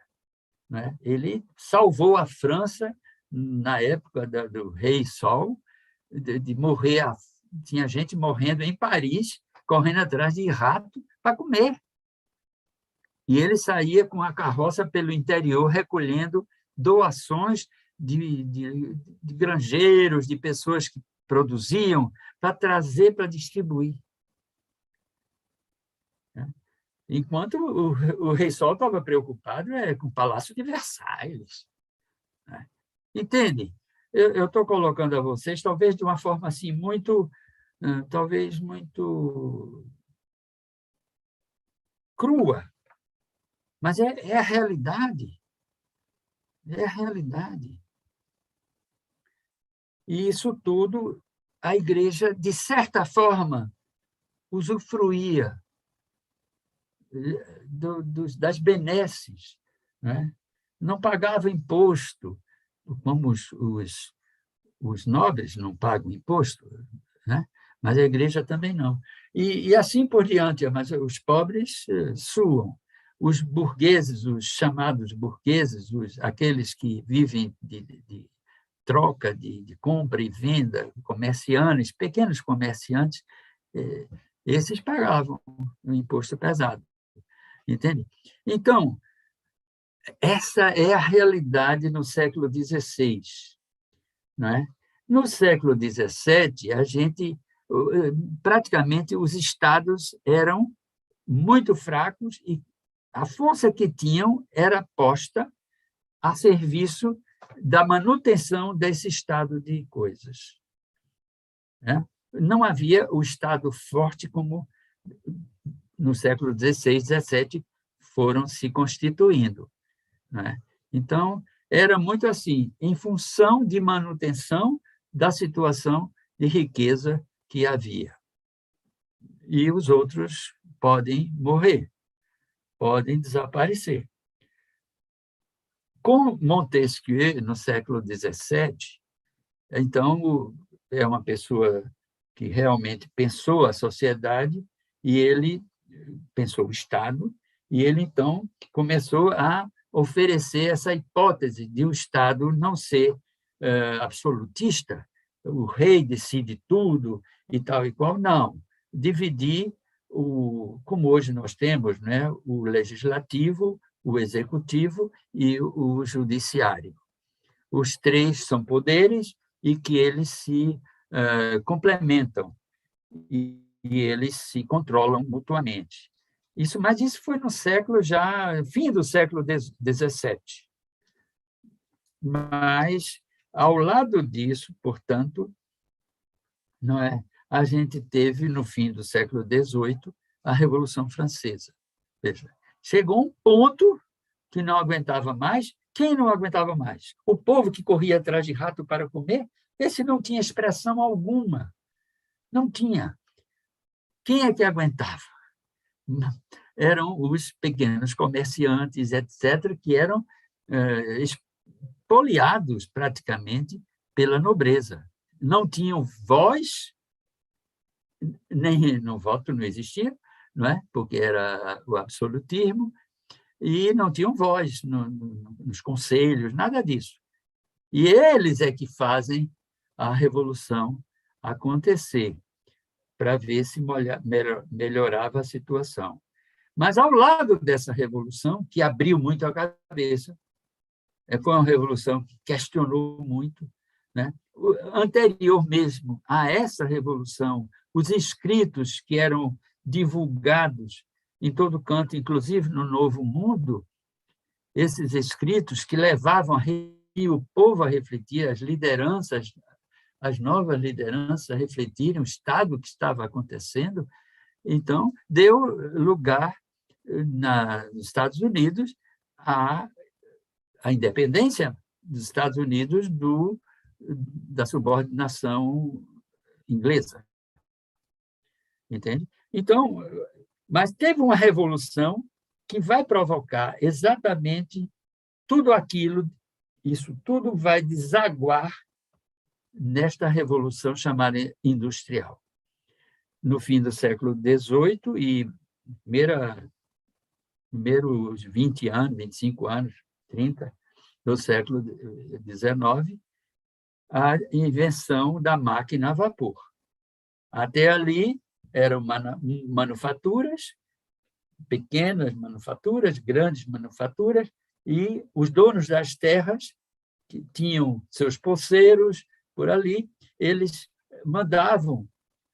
Né? Ele salvou a França na época do Rei Sol, de morrer. Tinha gente morrendo em Paris, correndo atrás de rato para comer. E ele saía com a carroça pelo interior, recolhendo doações de granjeiros, de pessoas que produziam, para trazer, para distribuir. Enquanto o Rei Sol estava preocupado com o Palácio de Versalhes. Entende? Eu estou colocando a vocês, talvez de uma forma assim muito crua, mas é a realidade. É a realidade. E isso tudo, a igreja, de certa forma, usufruía das benesses. Né? Não pagava imposto, como os nobres não pagam imposto, né? Mas a igreja também não. E assim por diante, mas os pobres suam. Os burgueses, os chamados burgueses, aqueles que vivem de troca, de compra e venda, comerciantes, pequenos comerciantes, esses pagavam um imposto pesado. Entende? Então, essa é a realidade no século XVI. Não é? No século XVII, praticamente os estados eram muito fracos e a força que tinham era posta a serviço da manutenção desse estado de coisas. Não havia o estado forte como no século XVI, XVII foram se constituindo. Então, era muito assim, em função de manutenção da situação de riqueza que havia. E os outros podem morrer, podem desaparecer. Com Montesquieu, no século XVII, então, é uma pessoa que realmente pensou a sociedade e ele pensou o Estado, e ele, então, começou a oferecer essa hipótese de o Estado não ser absolutista, o rei decide tudo e tal e qual, não. Dividir, como hoje nós temos, né, o legislativo, o executivo e o judiciário. Os três são poderes e que eles se complementam e eles se controlam mutuamente. Mas isso foi no século fim do século XVII. Mas, ao lado disso, portanto, não é, a gente teve, no fim do século XVIII, a Revolução Francesa. Veja, chegou um ponto que não aguentava mais. Quem não aguentava mais? O povo que corria atrás de rato para comer, esse não tinha expressão alguma. Não tinha. Quem é que aguentava? eram os pequenos comerciantes, etc., que eram expoliados praticamente pela nobreza. Não tinham voz, nem no voto não existia, não é? Porque era o absolutismo, e não tinham voz nos conselhos, nada disso. E eles é que fazem a revolução acontecer, para ver se melhorava a situação. Mas, ao lado dessa revolução, que abriu muito a cabeça, foi uma revolução que questionou muito, né? Anterior mesmo a essa revolução, os escritos que eram divulgados em todo canto, inclusive no Novo Mundo, esses escritos que levavam o povo a refletir, as lideranças, as novas lideranças a refletirem o estado que estava acontecendo, então deu lugar, nos Estados Unidos, à independência dos Estados Unidos da subordinação inglesa. Entende? Então, mas teve uma revolução que vai provocar exatamente tudo aquilo, isso tudo vai desaguar nesta revolução chamada industrial. No fim do século XVIII e primeiros 20 anos, 25 anos, 30 do século XIX, a invenção da máquina a vapor. Até ali eram manufaturas, pequenas manufaturas, grandes manufaturas, e os donos das terras, que tinham seus poceiros por ali, eles mandavam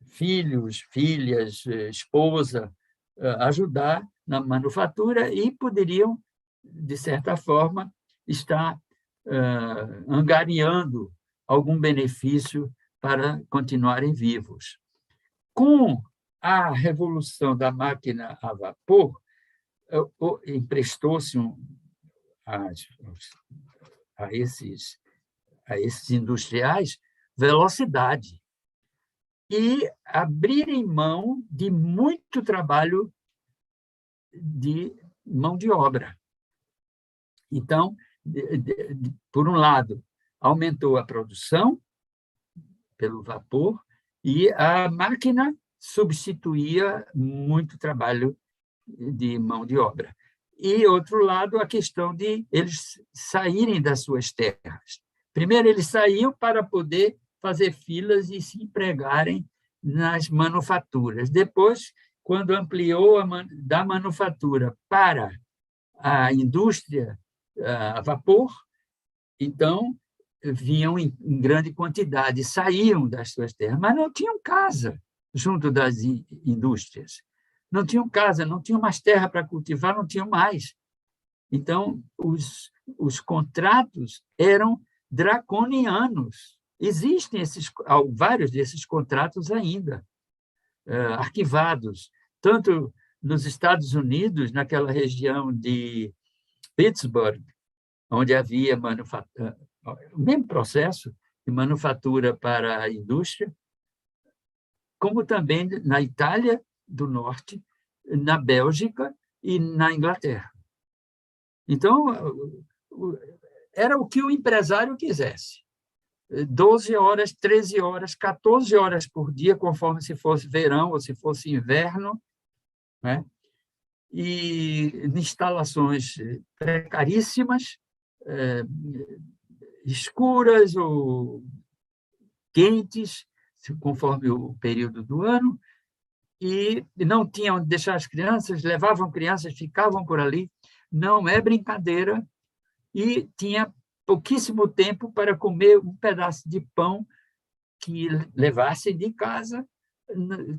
filhos, filhas, esposa, ajudar na manufatura e poderiam, de certa forma, estar angariando algum benefício para continuarem vivos. Com a revolução da máquina a vapor, emprestou-se a esses industriais velocidade e abrirem mão de muito trabalho de mão de obra. Então, por um lado, aumentou a produção pelo vapor e a máquina substituía muito trabalho de mão de obra. E, outro lado, a questão de eles saírem das suas terras. Primeiro, eles saíam para poder fazer filas e se empregarem nas manufaturas. Depois, quando ampliou da manufatura para a indústria a vapor, então vinham em grande quantidade, saíam das suas terras, mas não tinham casa junto das indústrias. Não tinham casa, não tinham mais terra para cultivar, não tinham mais. Então, os contratos eram draconianos. Existem vários desses contratos ainda, arquivados, tanto nos Estados Unidos, naquela região de Pittsburgh, onde havia o mesmo processo de manufatura para a indústria, como também na Itália do Norte, na Bélgica e na Inglaterra. Então, era o que o empresário quisesse. 12 horas, 13 horas, 14 horas por dia, conforme se fosse verão ou se fosse inverno, né? E instalações precaríssimas, escuras ou quentes, conforme o período do ano, e não tinham onde deixar as crianças, levavam crianças, ficavam por ali. Não é brincadeira, e tinha pouquíssimo tempo para comer um pedaço de pão que levasse de casa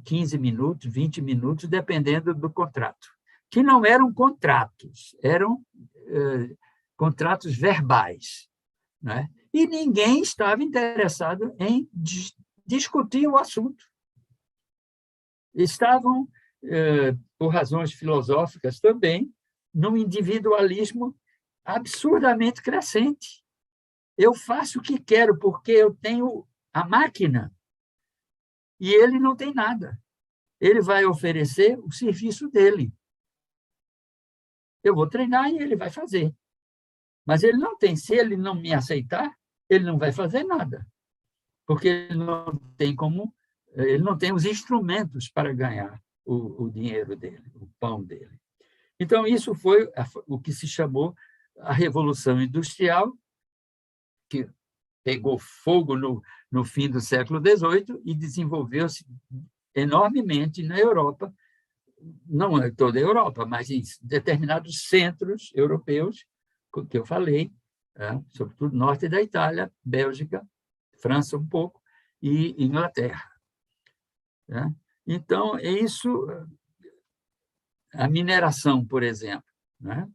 15 minutos, 20 minutos, dependendo do contrato. Que não eram contratos, eram contratos verbais, né? E ninguém estava interessado em discutir o assunto. Estavam, por razões filosóficas também, num individualismo absurdamente crescente. Eu faço o que quero porque eu tenho a máquina e ele não tem nada. Ele vai oferecer o serviço dele. eu vou treinar e ele vai fazer. Mas ele não tem, se ele não me aceitar, ele não vai fazer nada, porque ele não tem os instrumentos para ganhar o dinheiro dele, o pão dele. Então, isso foi o que se chamou a Revolução Industrial, que pegou fogo no fim do século XVIII e desenvolveu-se enormemente na Europa, não em toda a Europa, mas em determinados centros europeus, que eu falei, sobretudo norte da Itália, Bélgica, França um pouco, e Inglaterra. Então, é isso. A mineração, por exemplo,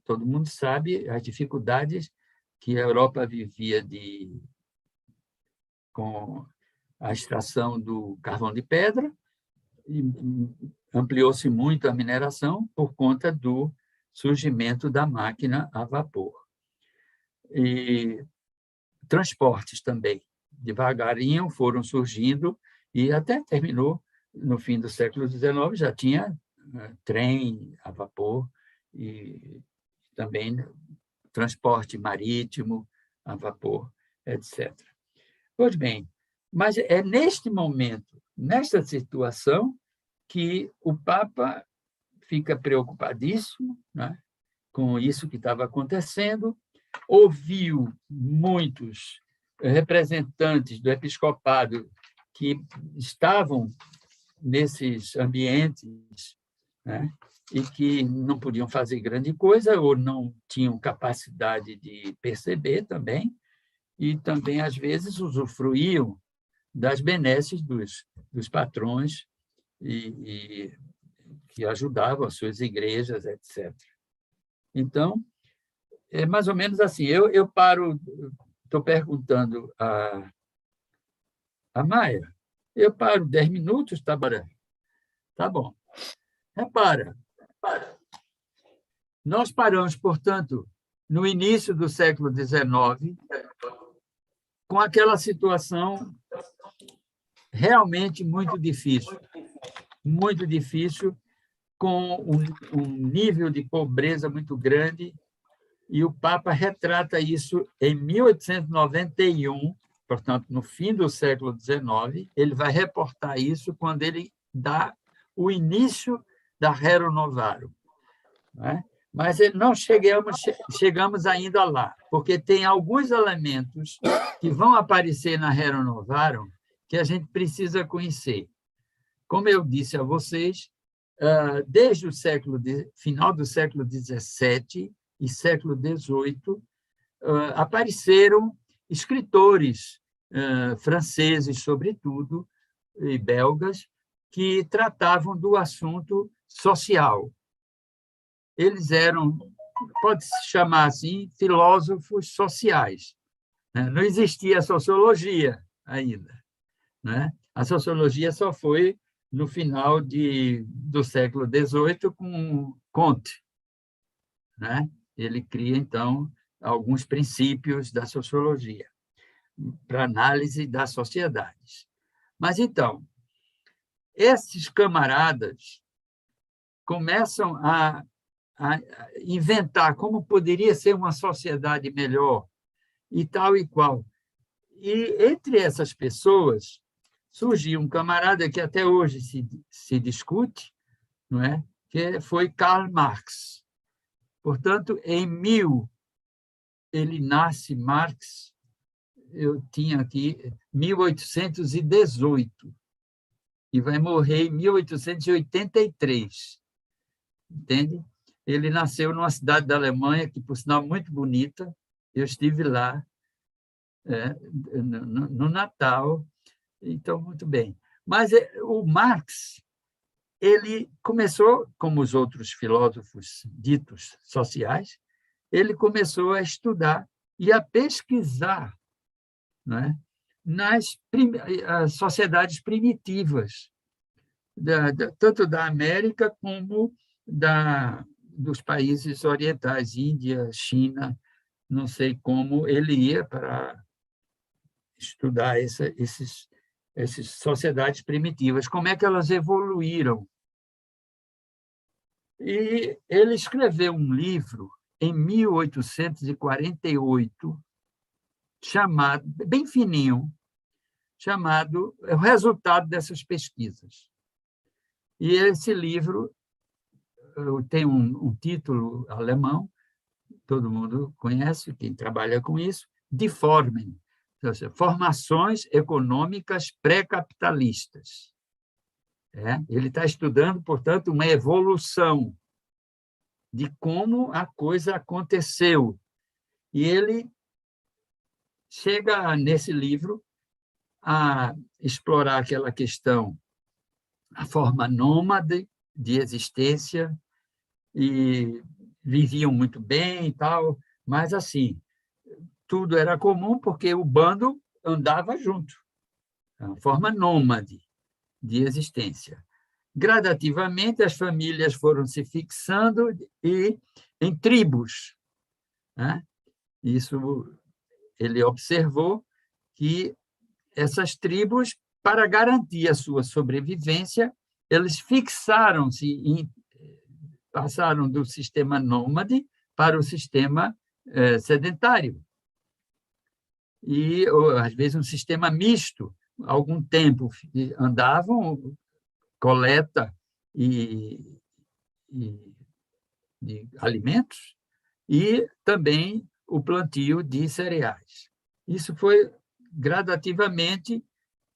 todo mundo sabe as dificuldades que a Europa vivia com a extração do carvão de pedra, e ampliou-se muito a mineração por conta do surgimento da máquina a vapor. E transportes também, devagarinho foram surgindo, e até terminou no fim do século XIX, já tinha trem a vapor e também transporte marítimo a vapor, etc. Pois bem, mas é neste momento, nesta situação, que o Papa fica preocupadíssimo, com isso que estava acontecendo, ouviu muitos representantes do episcopado que estavam nesses ambientes, e que não podiam fazer grande coisa ou não tinham capacidade de perceber também, e também, às vezes, usufruíam das benesses dos patrões e que ajudavam as suas igrejas, etc. Então, é mais ou menos assim. Eu paro, estou perguntando a Maia, eu paro 10 minutos, tá bom. Repara, nós paramos, portanto, no início do século XIX, com aquela situação realmente muito difícil, com um nível de pobreza muito grande, e o Papa retrata isso em 1891, portanto, no fim do século XIX, ele vai reportar isso quando ele dá o início da Rerum Novarum. Mas não chegamos ainda lá, porque tem alguns elementos que vão aparecer na Rerum Novarum que a gente precisa conhecer. Como eu disse a vocês, desde o final do século XVII e século XVIII, apareceram escritores franceses, sobretudo, e belgas, que tratavam do assunto social. Eles eram, pode-se chamar assim, filósofos sociais. Não existia sociologia ainda. A sociologia só foi no final do século XVIII com Comte. Ele cria, então, alguns princípios da sociologia para análise das sociedades. Mas, então, esses camaradas começam a inventar como poderia ser uma sociedade melhor e tal e qual. E, entre essas pessoas, surgiu um camarada que até hoje se discute, que foi Karl Marx. Portanto, ele nasce, Marx, eu tinha aqui, 1818, e vai morrer em 1883. Entende? Ele nasceu numa cidade da Alemanha, que, por sinal, muito bonita. Eu estive lá no Natal, então, muito bem. Mas o Marx, ele começou, como os outros filósofos ditos sociais, ele começou a estudar e a pesquisar nas sociedades primitivas, tanto da América como dos países orientais, Índia, China, não sei como ele ia para estudar essas sociedades primitivas, como é que elas evoluíram. E ele escreveu um livro em 1848, chamado, bem fininho, chamado O Resultado dessas Pesquisas. E esse livro tem um título alemão, todo mundo conhece, quem trabalha com isso, Die Formen, ou seja, Formações Econômicas Pré-Capitalistas. Ele está estudando, portanto, uma evolução de como a coisa aconteceu. E ele chega, nesse livro, a explorar aquela questão, a forma nômade de existência, e viviam muito bem e tal, mas, assim, tudo era comum porque o bando andava junto, a forma nômade de existência. Gradativamente, as famílias foram se fixando em tribos. Isso, ele observou que essas tribos, para garantir a sua sobrevivência, eles fixaram-se, passaram do sistema nômade para o sistema sedentário. E, às vezes, um sistema misto. Algum tempo andavam, coleta de alimentos, e também o plantio de cereais. Isso foi gradativamente,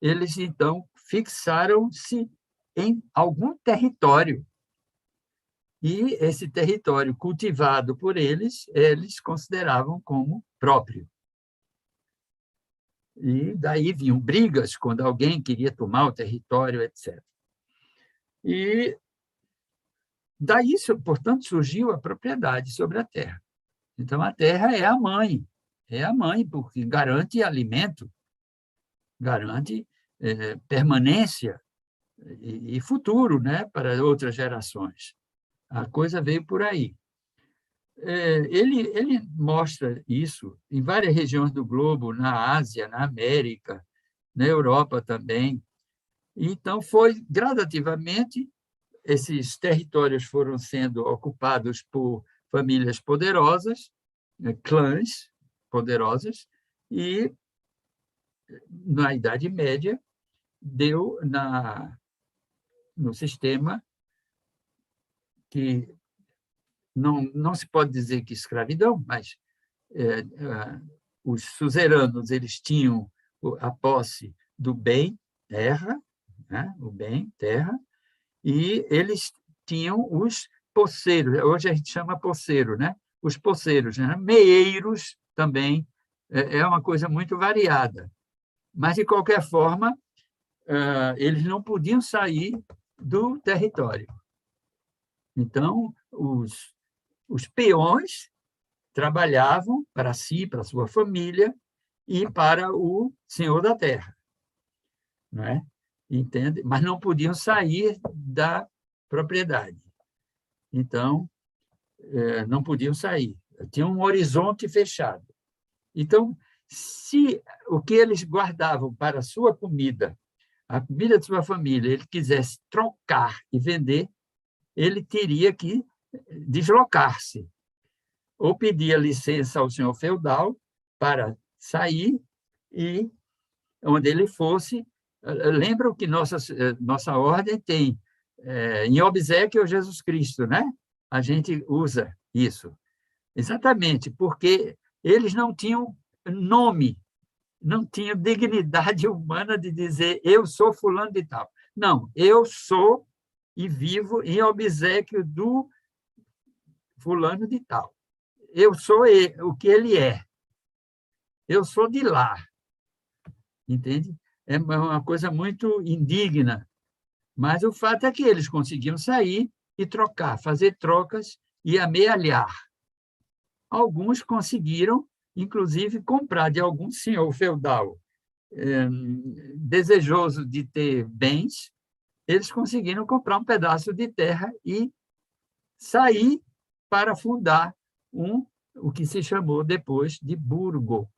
eles, então, fixaram-se em algum território. E esse território cultivado por eles consideravam como próprio. E daí vinham brigas quando alguém queria tomar o território, etc. E daí, portanto, surgiu a propriedade sobre a terra. Então, a terra é a mãe, porque garante alimento, garante permanência e futuro, né, para outras gerações. A coisa veio por aí. Ele mostra isso em várias regiões do globo, na Ásia, na América, na Europa também. Então, foi gradativamente, esses territórios foram sendo ocupados por famílias poderosas, clãs poderosas, e, na Idade Média, deu no sistema que não se pode dizer que escravidão, mas os suzeranos, eles tinham a posse do bem, terra, né? O bem, terra, e eles tinham os poceiros, hoje a gente chama poceiro, né? Os poceiros, né? Meeiros também, é uma coisa muito variada. Mas, de qualquer forma, eles não podiam sair do território. Então, os peões trabalhavam para si, para a sua família e para o senhor da terra, não é? Entende? Mas não podiam sair da propriedade. Então, não podiam sair. Tinha um horizonte fechado. Então, se o que eles guardavam para a sua comida, a comida de sua família, ele quisesse trocar e vender, ele teria que deslocar-se, ou pedir licença ao senhor feudal para sair e, onde ele fosse, lembram que nossa ordem tem em obséquio a Jesus Cristo, né? A gente usa isso. Exatamente, porque eles não tinham nome, não tinham dignidade humana de dizer eu sou fulano de tal. Não, eu sou e vivo em obséquio do fulano de tal. Eu sou o que ele é. Eu sou de lá. Entende? É uma coisa muito indigna. Mas o fato é que eles conseguiam sair e trocar, fazer trocas e amealhar. Alguns conseguiram, inclusive, comprar de algum senhor feudal desejoso de ter bens, eles conseguiram comprar um pedaço de terra e sair para fundar o que se chamou depois de burgo.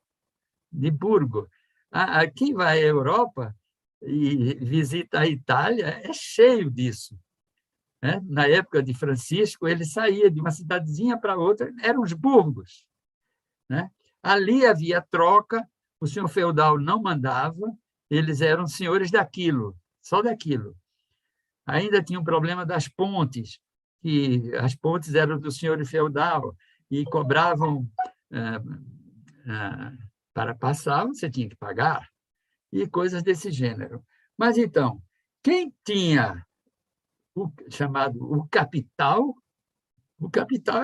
Quem vai à Europa e visita a Itália é cheio disso. né? Na época de Francisco, ele saía de uma cidadezinha para outra, eram os burgos, né? Ali havia troca, o senhor feudal não mandava, eles eram senhores daquilo, só daquilo. Ainda tinha um problema das pontes, que as pontes eram do senhor feudal e cobravam para passar, você tinha que pagar, e coisas desse gênero. Mas, então, quem tinha o capital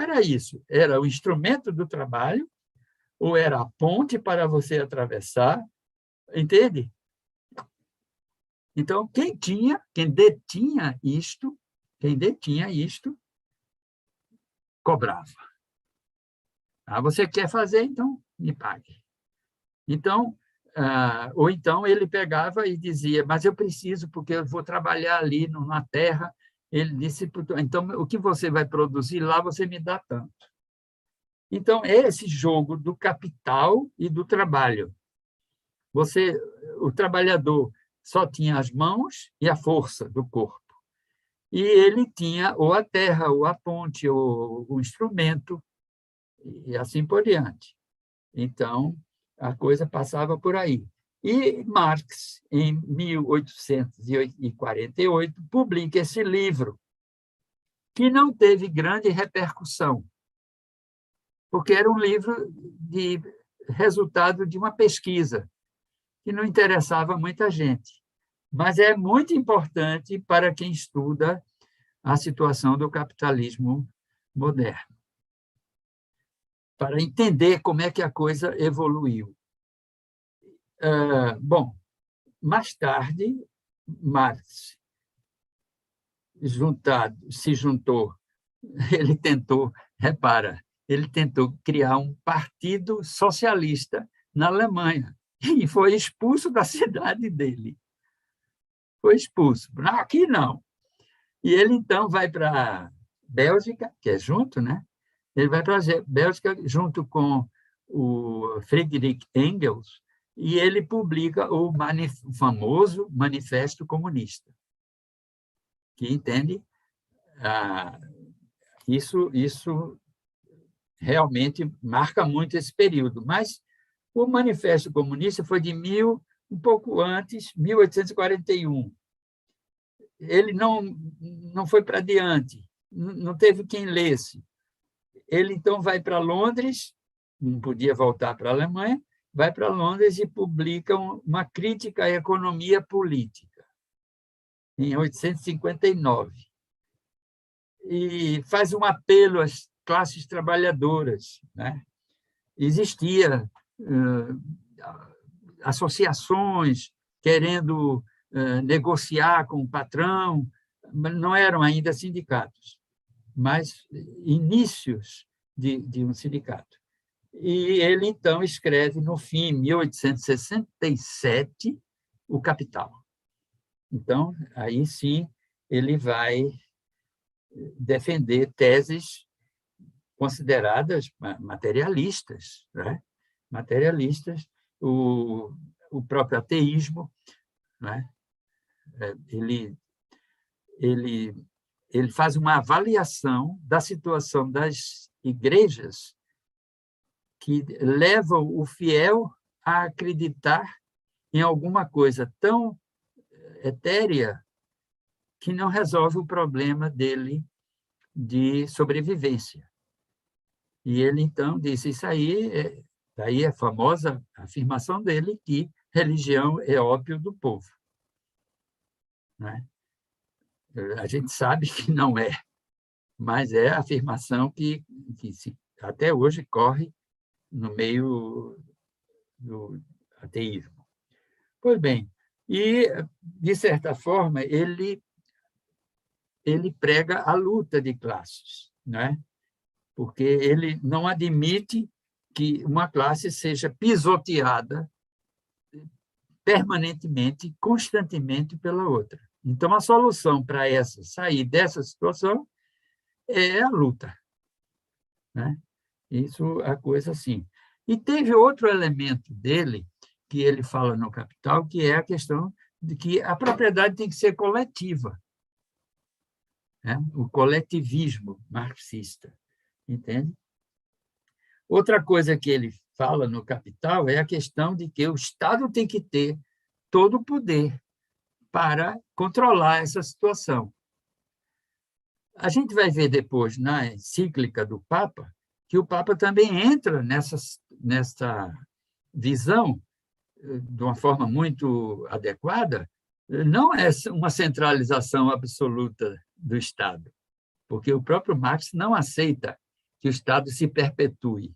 era isso, era o instrumento do trabalho, ou era a ponte para você atravessar, entende? Então, quem detinha isto, cobrava. Você quer fazer, então me pague. Então, ou então ele pegava e dizia, mas eu preciso, porque eu vou trabalhar ali numa terra. Ele disse, então, o que você vai produzir lá, você me dá tanto. Então, é esse jogo do capital e do trabalho. O trabalhador só tinha as mãos e a força do corpo. E ele tinha ou a terra, ou a ponte, ou o instrumento, e assim por diante. Então, a coisa passava por aí. E Marx, em 1848, publica esse livro, que não teve grande repercussão, porque era um livro de resultado de uma pesquisa, que não interessava muita gente, mas é muito importante para quem estuda a situação do capitalismo moderno, para entender como é que a coisa evoluiu. Bom, mais tarde, Marx se juntou, ele tentou criar um partido socialista na Alemanha, e foi expulso da cidade dele. Foi expulso. Aqui não. E ele, então, vai para a Bélgica, que é junto, né? Ele vai para a Bélgica junto com o Friedrich Engels, e ele publica o famoso Manifesto Comunista, que entende? Isso realmente marca muito esse período, mas o Manifesto Comunista foi de um pouco antes, 1841. Ele não foi para diante, não teve quem lesse. Ele, então, vai para Londres, não podia voltar para a Alemanha, vai para Londres e publica uma crítica à economia política, em 1859. E faz um apelo às classes trabalhadoras, né? Existia associações querendo negociar com o patrão, não eram ainda sindicatos, mas inícios de um sindicato. E ele, então, escreve, no fim, em 1867, o Capital. Então, aí sim, ele vai defender teses consideradas materialistas, né? Materialistas, o próprio ateísmo, né? Ele faz uma avaliação da situação das igrejas que levam o fiel a acreditar em alguma coisa tão etérea que não resolve o problema dele de sobrevivência. E ele, então, disse isso aí, daí a famosa afirmação dele que religião é ópio do povo. Né? A gente sabe que não é, mas é a afirmação que até hoje corre no meio do ateísmo. Pois bem, e, de certa forma, ele prega a luta de classes, né? Porque ele não admite que uma classe seja pisoteada permanentemente, constantemente pela outra. Então, a solução para sair dessa situação é a luta, né? Isso é a coisa assim. E teve outro elemento dele, que ele fala no Capital, que é a questão de que a propriedade tem que ser coletiva. né? O coletivismo marxista, entende? Outra coisa que ele fala no Capital é a questão de que o Estado tem que ter todo o poder para controlar essa situação. A gente vai ver depois, na encíclica do Papa, que o Papa também entra nessa visão de uma forma muito adequada. Não é uma centralização absoluta do Estado, porque o próprio Marx não aceita que o Estado se perpetue.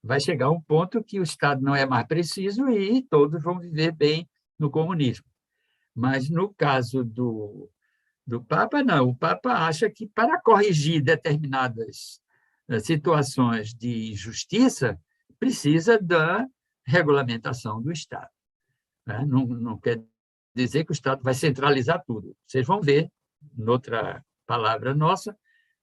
Vai chegar um ponto que o Estado não é mais preciso e todos vão viver bem no comunismo. Mas, no caso do Papa, não. O Papa acha que, para corrigir determinadas situações de injustiça, precisa da regulamentação do Estado. Não quer dizer que o Estado vai centralizar tudo. Vocês vão ver, noutra palavra nossa,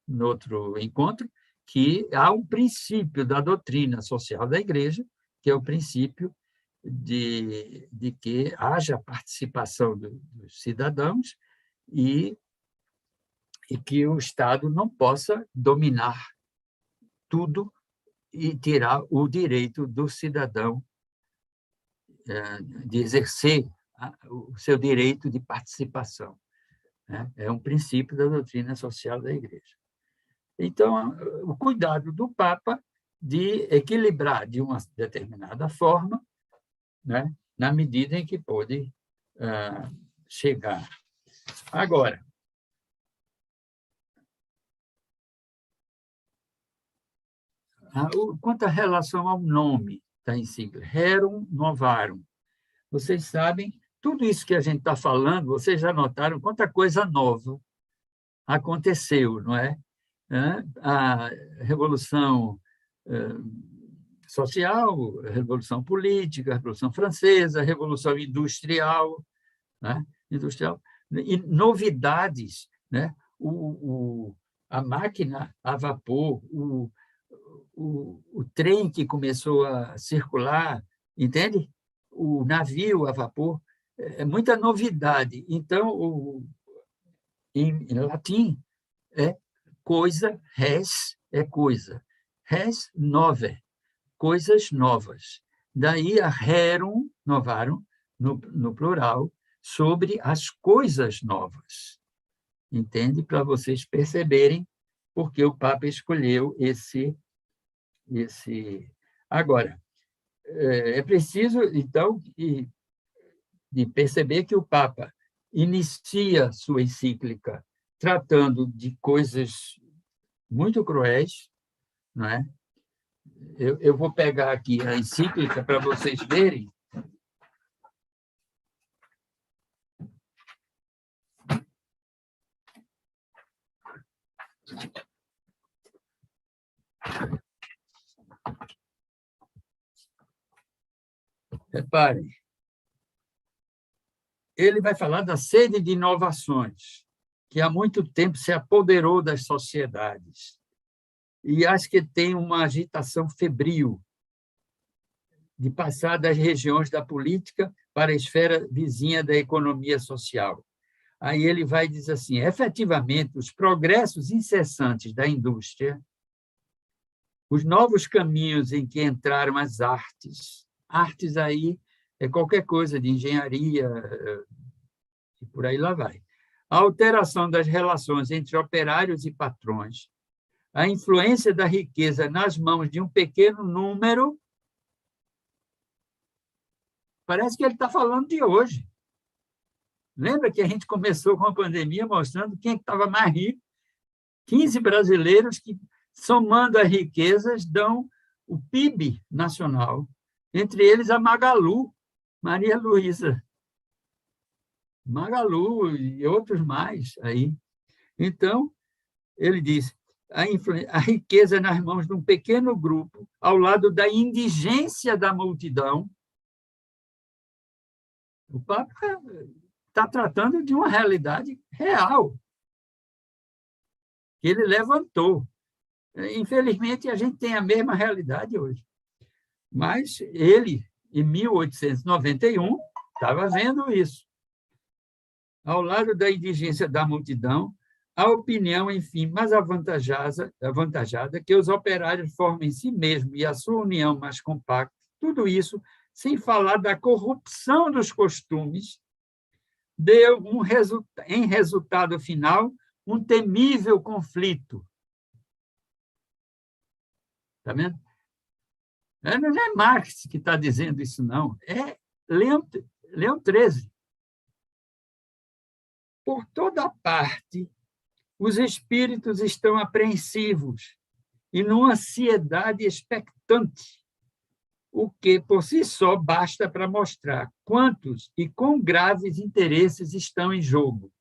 noutro encontro, que há um princípio da doutrina social da Igreja, que é o princípio de que haja participação dos cidadãos e que o Estado não possa dominar tudo e tirar o direito do cidadão de exercer o seu direito de participação. É um princípio da doutrina social da Igreja. Então, o cuidado do Papa de equilibrar de uma determinada forma, né, na medida em que pode chegar. Agora, quanto à relação ao nome da encíclica, Rerum Novarum, vocês sabem, tudo isso que a gente está falando, vocês já notaram quanta coisa nova aconteceu, não é? A Revolução Social, a Revolução Política, a Revolução Francesa, a Revolução Industrial, né? E novidades, né? A máquina a vapor, o trem que começou a circular, entende? O navio a vapor, é muita novidade. Então, em latim, coisa, res é coisa. Res nover, coisas novas. Daí a rerum novarum, no plural, sobre as coisas novas. Entende? Para vocês perceberem porque o Papa escolheu esse. Agora, é preciso, então, de perceber que o Papa inicia sua encíclica tratando de coisas muito cruéis, não é? Eu vou pegar aqui a encíclica para vocês verem. Reparem, ele vai falar da sede de inovações, que há muito tempo se apoderou das sociedades. E acho que tem uma agitação febril de passar das regiões da política para a esfera vizinha da economia social. Aí ele vai dizer assim, efetivamente, os progressos incessantes da indústria, os novos caminhos em que entraram as artes aí é qualquer coisa de engenharia, e por aí lá vai. A alteração das relações entre operários e patrões, a influência da riqueza nas mãos de um pequeno número. Parece que ele está falando de hoje. Lembra que a gente começou com a pandemia mostrando quem estava mais rico? 15 brasileiros que, somando as riquezas, dão o PIB nacional. Entre eles, a Magalu, Maria Luísa. Magalu e outros mais aí. Então, ele diz, a riqueza nas mãos de um pequeno grupo, ao lado da indigência da multidão. O Papa está tratando de uma realidade real, que ele levantou. Infelizmente, a gente tem a mesma realidade hoje. Mas ele, em 1891, estava vendo isso. Ao lado da indigência da multidão, a opinião, enfim, mais avantajada que os operários formem em si mesmos e a sua união mais compacta, tudo isso, sem falar da corrupção dos costumes, deu em resultado final um temível conflito. Está vendo? Não é Marx que está dizendo isso, não. É Leão XIII. Por toda parte, os espíritos estão apreensivos e numa ansiedade expectante, o que, por si só, basta para mostrar quantos e quão graves interesses estão em jogo.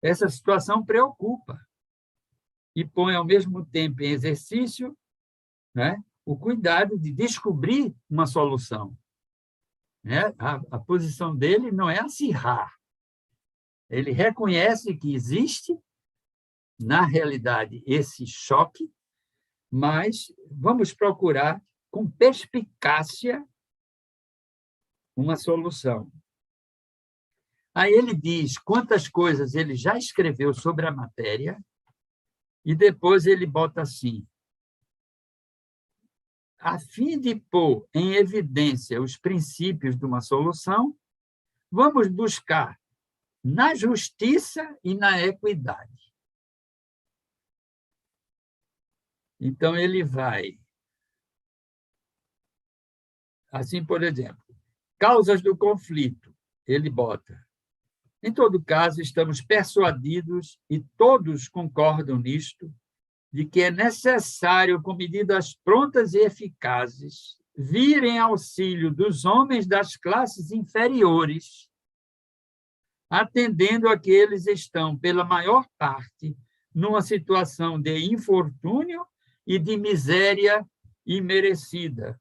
Essa situação preocupa e põe, ao mesmo tempo, em exercício, né, o cuidado de descobrir uma solução. Né? A posição dele não é acirrar. Ele reconhece que existe, na realidade, esse choque, mas vamos procurar, com perspicácia, uma solução. Aí ele diz quantas coisas ele já escreveu sobre a matéria, e depois ele bota assim: a fim de pôr em evidência os princípios de uma solução, vamos buscar na justiça e na equidade. Então, ele vai, assim, por exemplo, causas do conflito, ele bota. Em todo caso, estamos persuadidos, e todos concordam nisto, de que é necessário, com medidas prontas e eficazes, vir em auxílio dos homens das classes inferiores, atendendo a que eles estão, pela maior parte, numa situação de infortúnio e de miséria imerecida.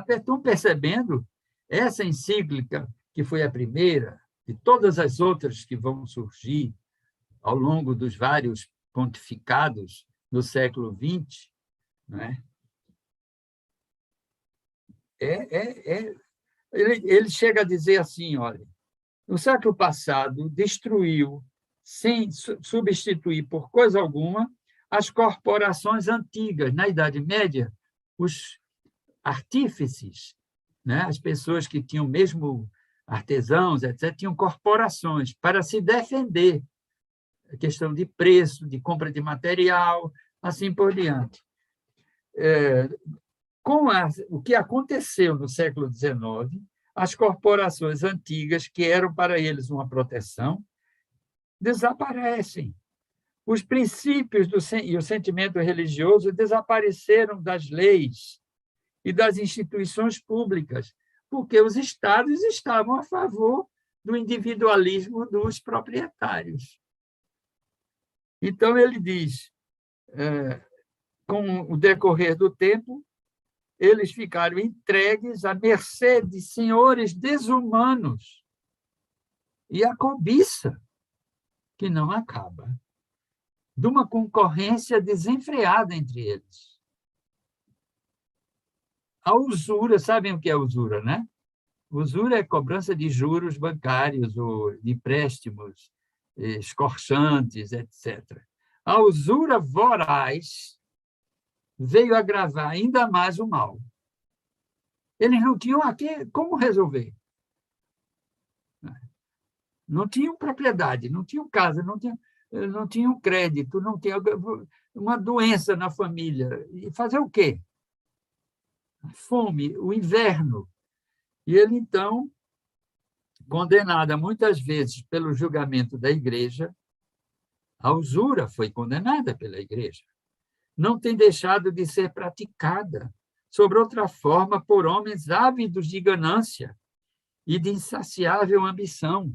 Estão percebendo? Essa encíclica, que foi a primeira, de todas as outras que vão surgir ao longo dos vários pontificados do século XX, né? Ele chega a dizer assim, olha, no século passado destruiu, sem substituir por coisa alguma, as corporações antigas. Na Idade Média, os artífices, né, as pessoas que tinham mesmo artesãos, etc., tinham corporações para se defender, a questão de preço, de compra de material, assim por diante. Com o que aconteceu no século XIX, as corporações antigas, que eram para eles uma proteção, desaparecem. Os princípios e o sentimento religioso desapareceram das leis e das instituições públicas, porque os estados estavam a favor do individualismo dos proprietários. Então, ele diz, com o decorrer do tempo, eles ficaram entregues à mercê de senhores desumanos e à cobiça, que não acaba, de uma concorrência desenfreada entre eles. A usura, sabem o que é usura, né? Usura é cobrança de juros bancários ou de empréstimos escorchantes, etc. A usura voraz veio agravar ainda mais o mal. Eles não tinham como resolver. Não tinham propriedade, não tinham casa, não tinham crédito, não tinham uma doença na família. E fazer o quê? A fome, o inverno. E ele, então, condenada muitas vezes pelo julgamento da Igreja, a usura foi condenada pela Igreja, não tem deixado de ser praticada, sob outra forma, por homens ávidos de ganância e de insaciável ambição.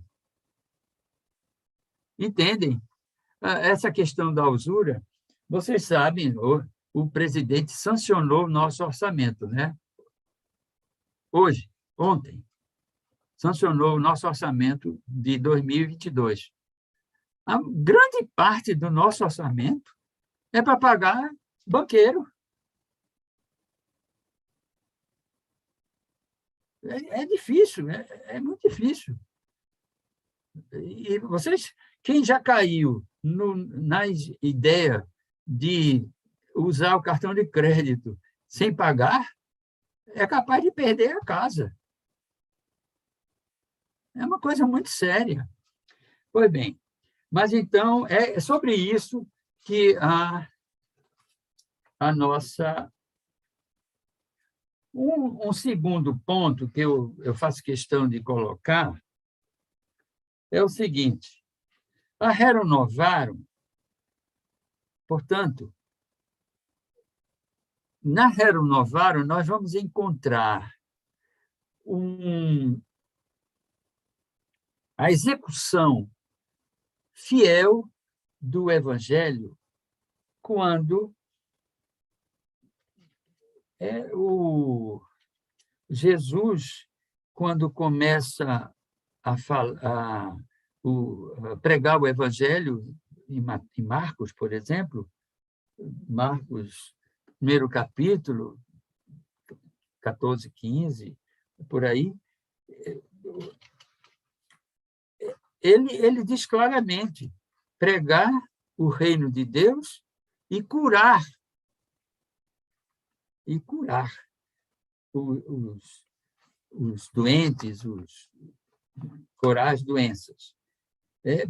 Entendem? Essa questão da usura, vocês sabem, o presidente sancionou o nosso orçamento, né? Ontem, sancionou o nosso orçamento de 2022. A grande parte do nosso orçamento é para pagar banqueiro. É difícil, é muito difícil. E vocês, quem já caiu na ideia de usar o cartão de crédito sem pagar, é capaz de perder a casa. É uma coisa muito séria. Pois bem, mas então é sobre isso que a nossa... Um segundo ponto que eu faço questão de colocar é o seguinte: a Rerum Novarum, portanto, na Rerum Novarum nós vamos encontrar a execução fiel do Evangelho quando Jesus, quando começa a pregar o Evangelho em Marcos, por exemplo, Marcos, primeiro capítulo, 14, 15, por aí, ele diz claramente: pregar o reino de Deus e curar os doentes, curar as doenças.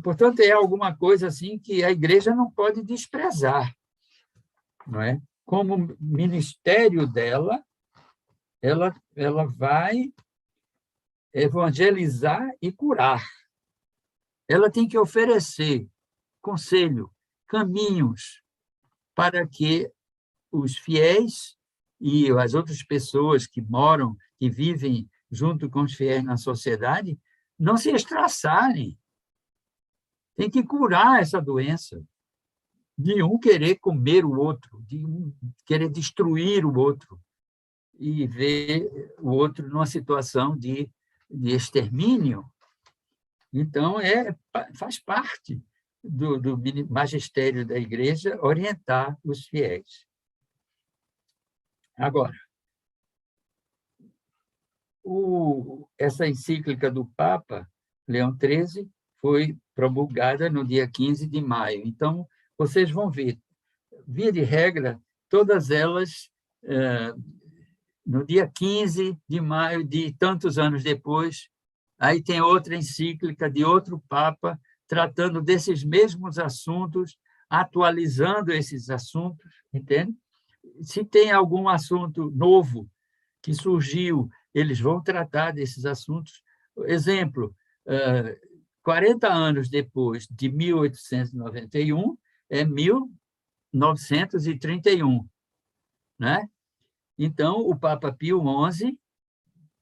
Portanto, é alguma coisa assim que a igreja não pode desprezar, não é? Como ministério dela, ela vai evangelizar e curar. Ela tem que oferecer conselho, caminhos para que os fiéis e as outras pessoas que moram, que vivem junto com os fiéis na sociedade, não se estraçarem. Tem que curar essa doença, de um querer comer o outro, de um querer destruir o outro e ver o outro numa situação de extermínio. Então, faz parte do magistério da Igreja orientar os fiéis. Agora, essa encíclica do Papa Leão XIII foi promulgada no dia 15 de maio. Então, vocês vão ver, via de regra, todas elas no dia 15 de maio de tantos anos depois. Aí tem outra encíclica de outro Papa tratando desses mesmos assuntos, atualizando esses assuntos, entende? Se tem algum assunto novo que surgiu, eles vão tratar desses assuntos. Exemplo, 40 anos depois de 1891, é 1931, né? Então, o Papa Pio XI,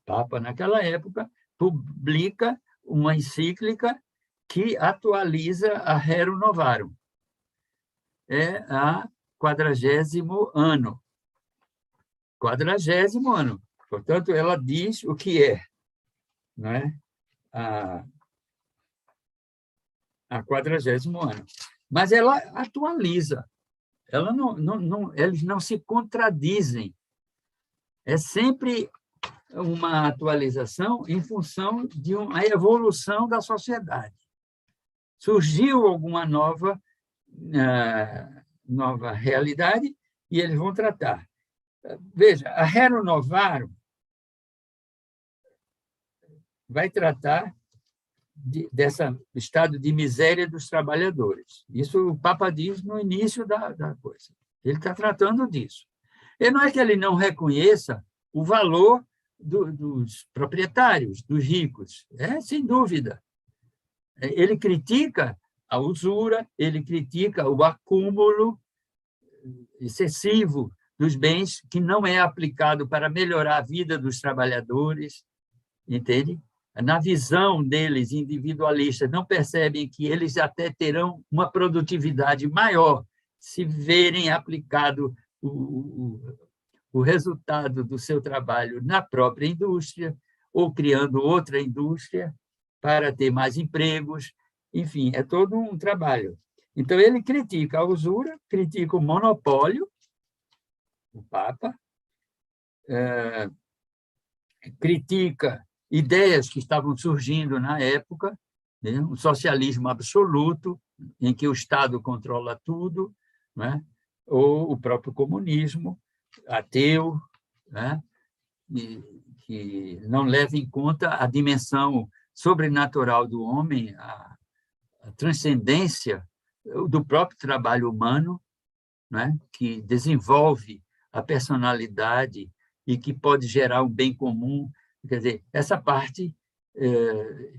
Papa naquela época, publica uma encíclica que atualiza a Rerum Novarum. É a 40º ano. 40º ano. Portanto, ela diz o que é, não é? A 40º ano. Mas ela atualiza. Eles não se contradizem. É sempre uma atualização em função de uma evolução da sociedade. Surgiu alguma nova realidade e eles vão tratar. Veja, a Rerum Novarum vai tratar desse estado de miséria dos trabalhadores. Isso o Papa diz no início da coisa. Ele está tratando disso. E não é que ele não reconheça o valor dos proprietários, dos ricos. Sem dúvida. Ele critica a usura, ele critica o acúmulo excessivo dos bens que não é aplicado para melhorar a vida dos trabalhadores, entende? Na visão deles, individualistas, não percebem que eles até terão uma produtividade maior se verem aplicado o resultado do seu trabalho na própria indústria ou criando outra indústria para ter mais empregos. Enfim, é todo um trabalho. Então, ele critica a usura, critica o monopólio, o Papa, critica ideias que estavam surgindo na época, né? Um socialismo absoluto, em que o Estado controla tudo, né? Ou o próprio comunismo, ateu, né? Que não leva em conta a dimensão sobrenatural do homem, a transcendência do próprio trabalho humano, né? Que desenvolve a personalidade e que pode gerar um bem comum. Quer dizer, essa parte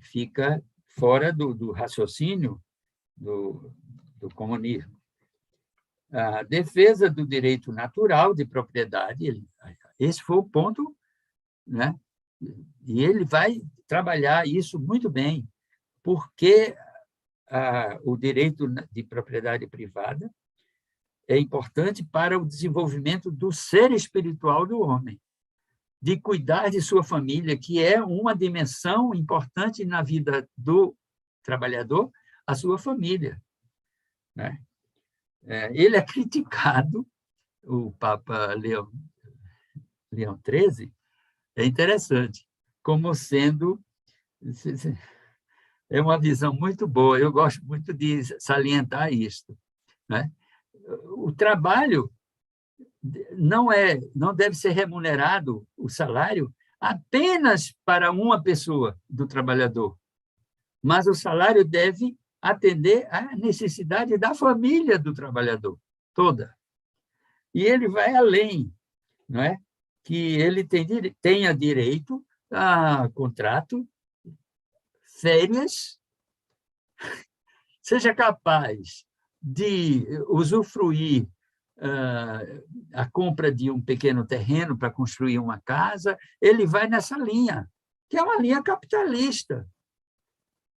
fica fora do raciocínio do comunismo. A defesa do direito natural de propriedade, esse foi o ponto, né? E ele vai trabalhar isso muito bem, porque o direito de propriedade privada é importante para o desenvolvimento do ser espiritual do homem, de cuidar de sua família, que é uma dimensão importante na vida do trabalhador, a sua família, né? Ele é criticado, o Papa Leão XIII, é interessante, como sendo... É uma visão muito boa, eu gosto muito de salientar isto, né? O trabalho não deve ser remunerado, o salário, apenas para uma pessoa do trabalhador, mas o salário deve atender à necessidade da família do trabalhador toda. E ele vai além, não é? Que ele tenha direito a contrato, férias, seja capaz de usufruir a compra de um pequeno terreno para construir uma casa. Ele vai nessa linha, que é uma linha capitalista.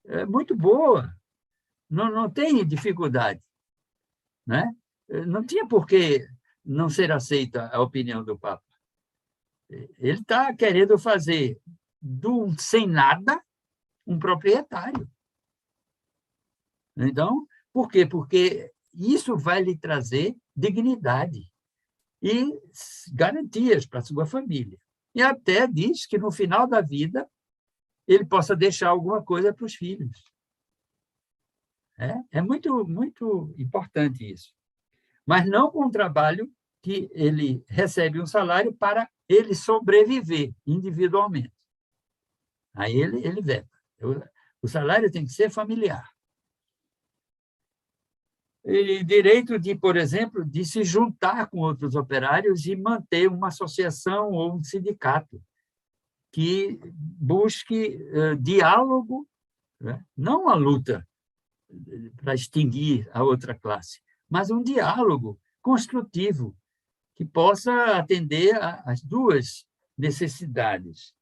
É muito boa, não tem dificuldade, né? Não tinha por que não ser aceita a opinião do Papa. Ele está querendo fazer do sem nada um proprietário. Então, por quê? Porque isso vai lhe trazer dignidade e garantias para a sua família. E até diz que, no final da vida, ele possa deixar alguma coisa para os filhos. É muito, muito importante isso. Mas não com o trabalho que ele recebe um salário para ele sobreviver individualmente. Aí ele veta. O salário tem que ser familiar. E direito de, por exemplo, de se juntar com outros operários e manter uma associação ou um sindicato que busque diálogo, né? Não a luta para extinguir a outra classe, mas um diálogo construtivo que possa atender às duas necessidades.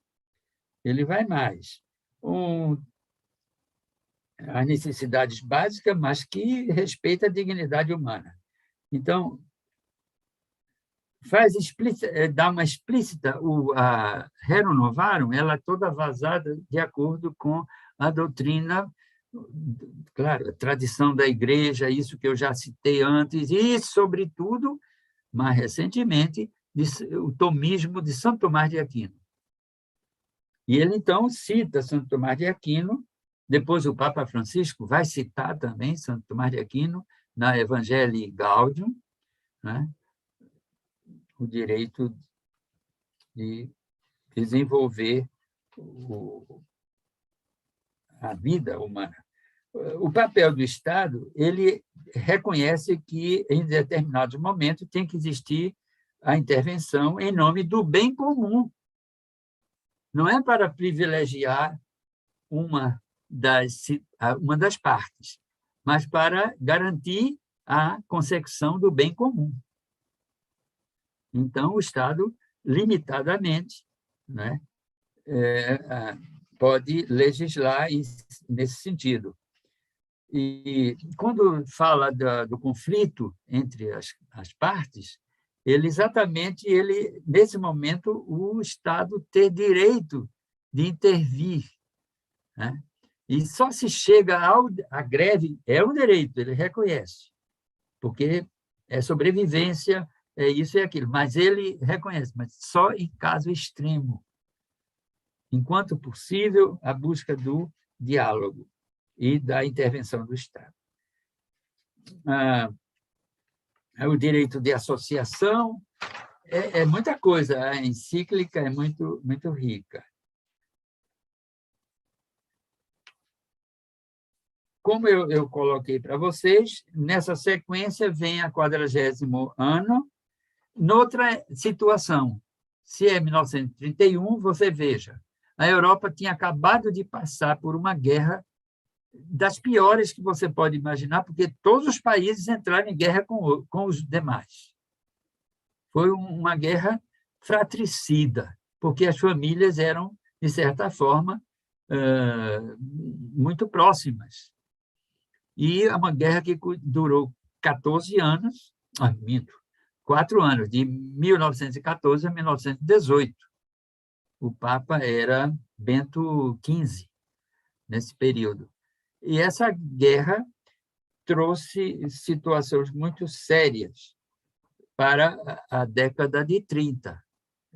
Ele vai mais. As necessidades básicas, mas que respeita a dignidade humana. Então, dá uma explícita, a Rerum Novarum, ela é toda vazada de acordo com a doutrina, claro, a tradição da Igreja, isso que eu já citei antes, e, sobretudo, mais recentemente, o tomismo de Santo Tomás de Aquino. E ele, então, cita Santo Tomás de Aquino. Depois o Papa Francisco vai citar também Santo Tomás de Aquino na Evangelii Gaudium, né? O direito de desenvolver a vida humana. O papel do Estado, ele reconhece que, em determinados momentos, tem que existir a intervenção em nome do bem comum. Não é para privilegiar uma das partes, mas para garantir a consecução do bem comum. Então, o Estado, limitadamente, né, pode legislar nesse sentido. E, quando fala do conflito entre as partes, nesse momento, o Estado ter direito de intervir, né? E só se chega à greve, é um direito, ele reconhece, porque é sobrevivência, é isso e aquilo, mas ele reconhece, mas só em caso extremo. enquanto possível, a busca do diálogo e da intervenção do Estado. O direito de associação é muita coisa, a encíclica é muito, muito rica. Como eu coloquei para vocês, nessa sequência vem a 40º ano, noutra situação. Se é 1931, você veja, a Europa tinha acabado de passar por uma guerra das piores que você pode imaginar, porque todos os países entraram em guerra com os demais. Foi uma guerra fratricida, porque as famílias eram, de certa forma, muito próximas. E é uma guerra que durou 14 anos, 4 anos, de 1914 a 1918. O Papa era Bento XV, nesse período. E essa guerra trouxe situações muito sérias para a década de 30.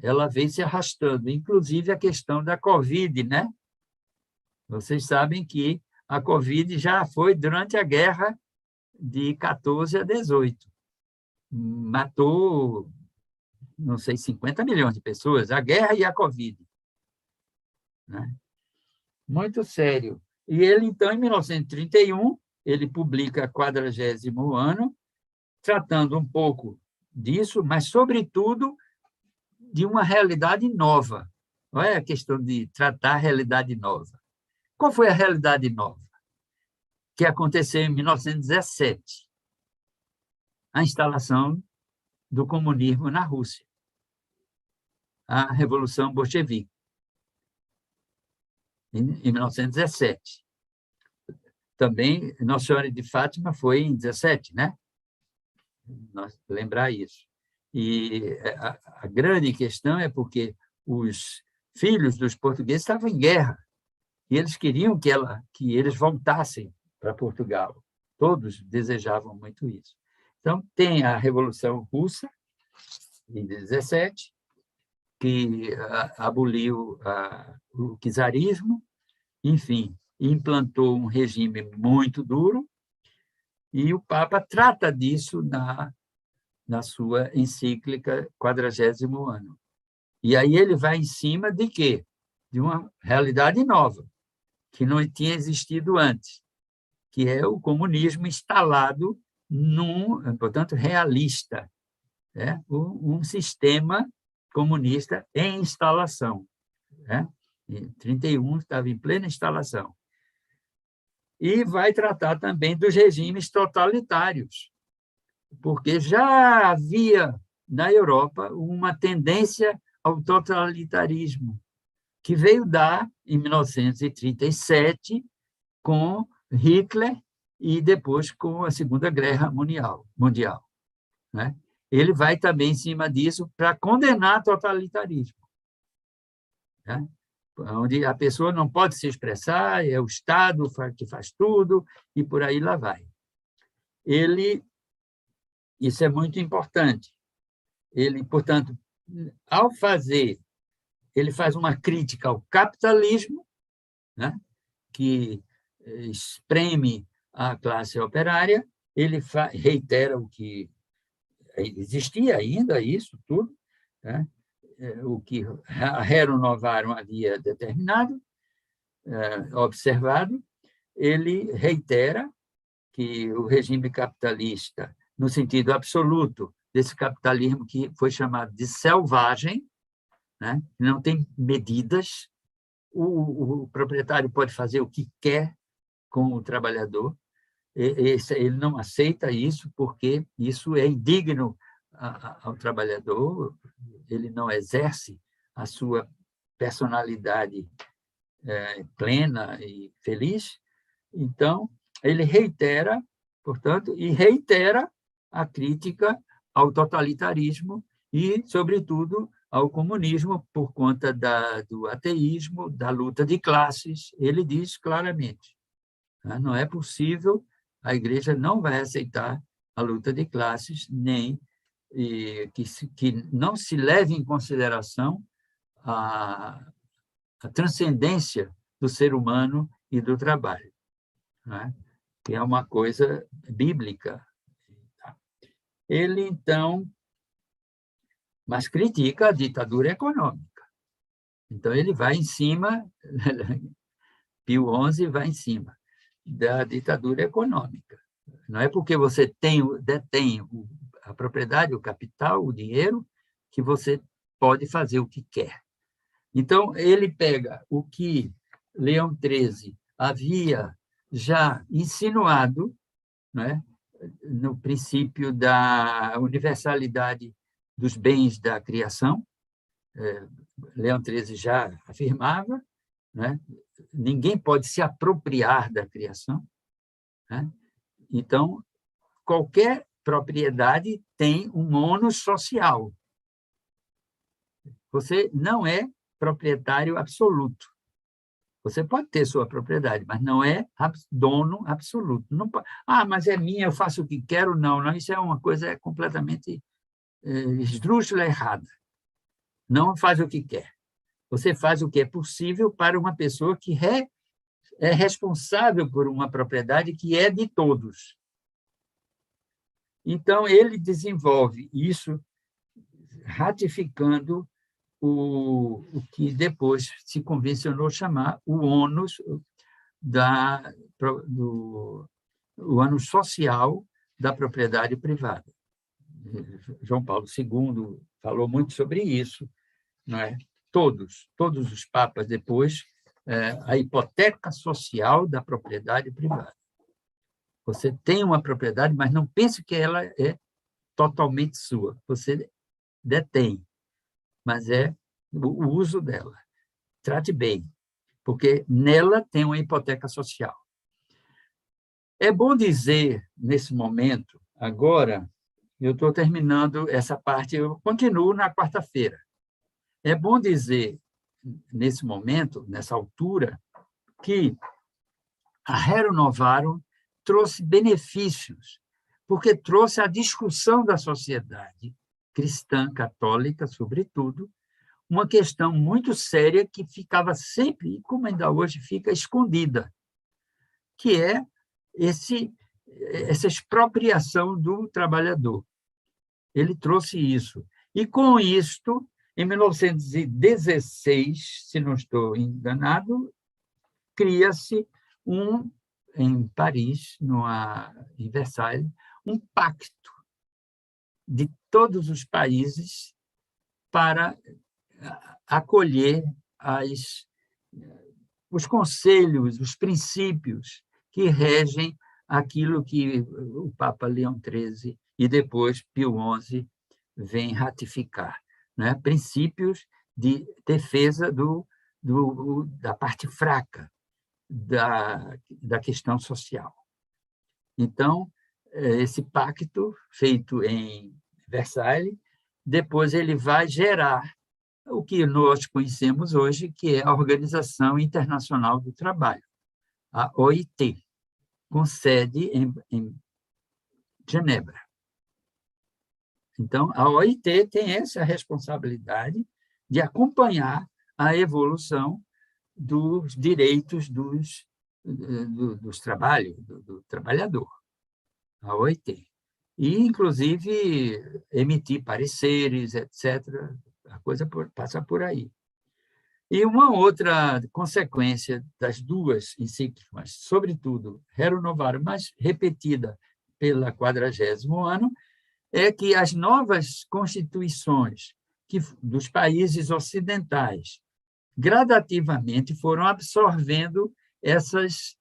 Ela veio se arrastando, inclusive a questão da Covid, né? Vocês sabem que a Covid já foi durante a guerra de 14 a 18. Matou, não sei, 50 milhões de pessoas, a guerra e a Covid. Né? Muito sério. E ele, então, em 1931, ele publica 40º ano, tratando um pouco disso, mas, sobretudo, de uma realidade nova. Olha a questão de tratar a realidade nova. Qual foi a realidade nova? Que aconteceu em 1917, a instalação do comunismo na Rússia, a Revolução Bolchevique, em 1917. Também, Nossa Senhora de Fátima foi em 17, né? Lembrar isso. E a grande questão é porque os filhos dos portugueses estavam em guerra, e eles queriam que eles voltassem para Portugal. Todos desejavam muito isso. Então, tem a Revolução Russa, em 17, que aboliu o czarismo, enfim, implantou um regime muito duro, e o Papa trata disso na sua encíclica 40º ano. E aí ele vai em cima de quê? De uma realidade nova, que não tinha existido antes, que é o comunismo instalado portanto, realista, né? Um sistema comunista em instalação. Né? Em 31 estava em plena instalação. E vai tratar também dos regimes totalitários, porque já havia na Europa uma tendência ao totalitarismo, que veio dar em 1937 com Hitler e depois com a Segunda Guerra Mundial. Né? Ele vai também em cima disso para condenar totalitarismo, né? Onde a pessoa não pode se expressar, é o Estado que faz tudo, e por aí lá vai. Isso é muito importante. Ele, portanto, ao fazer, ele faz uma crítica ao capitalismo, né? Que espreme a classe operária, ele reitera o que existia ainda, isso tudo, né? O que Hero Novarum havia determinado, observado, ele reitera que o regime capitalista, no sentido absoluto desse capitalismo que foi chamado de selvagem, né? Não tem medidas, o proprietário pode fazer o que quer com o trabalhador, ele não aceita isso porque isso é indigno ao trabalhador, ele não exerce a sua personalidade plena e feliz. Então, ele reitera, portanto, a crítica ao totalitarismo e, sobretudo, ao comunismo por conta do ateísmo, da luta de classes. Ele diz claramente, não é possível, a Igreja não vai aceitar a luta de classes, nem que não se leve em consideração transcendência do ser humano e do trabalho, né? Que é uma coisa bíblica. Ele, então, mas critica a ditadura econômica. Então, ele vai em cima, Pio XI vai em cima da ditadura econômica. Não é porque você detém a propriedade, o capital, o dinheiro, que você pode fazer o que quer. Então, ele pega o que Leão XIII havia já insinuado, né, no princípio da universalidade dos bens da criação. Leão XIII já afirmava, né, ninguém pode se apropriar da criação, né? Então, qualquer propriedade tem um ônus social. Você não é proprietário absoluto. Você pode ter sua propriedade, mas não é dono absoluto. Não pode, mas é minha, eu faço o que quero. Não, isso é uma coisa completamente esdrúxula, errada. Não faz o que quer. Você faz o que é possível para uma pessoa que é responsável por uma propriedade que é de todos. Então, ele desenvolve isso ratificando o que depois se convencionou chamar o ônus o ônus social da propriedade privada. João Paulo II falou muito sobre isso, não é? Todos os papas depois, a hipoteca social da propriedade privada. Você tem uma propriedade, mas não pense que ela é totalmente sua. Você detém, mas é o uso dela. Trate bem, porque nela tem uma hipoteca social. É bom dizer, nesse momento, agora, eu estou terminando essa parte, eu continuo na quarta-feira. É bom dizer, nesse momento, nessa altura, que a Rerum Novarum trouxe benefícios, porque trouxe a discussão da sociedade cristã, católica, sobretudo, uma questão muito séria que ficava sempre, como ainda hoje fica, escondida, que é essa expropriação do trabalhador. Ele trouxe isso. E, com isto, em 1916, se não estou enganado, cria-se em Paris, em Versailles, um pacto de todos os países para acolher os conselhos, os princípios que regem aquilo que o Papa Leão XIII e depois Pio XI vem ratificar, né? Princípios de defesa da parte fraca da questão social. Então, esse pacto feito em Versailles, depois ele vai gerar o que nós conhecemos hoje, que é a Organização Internacional do Trabalho, a OIT, com sede em Genebra. Então, a OIT tem essa responsabilidade de acompanhar a evolução dos direitos do trabalhador, a OIT. E, inclusive, emitir pareceres, etc. A coisa passa por aí. E uma outra consequência das duas encíclicas, sobretudo Rerum Novarum, mas repetida pela 40º ano, é que as novas constituições dos países ocidentais gradativamente foram absorvendo esses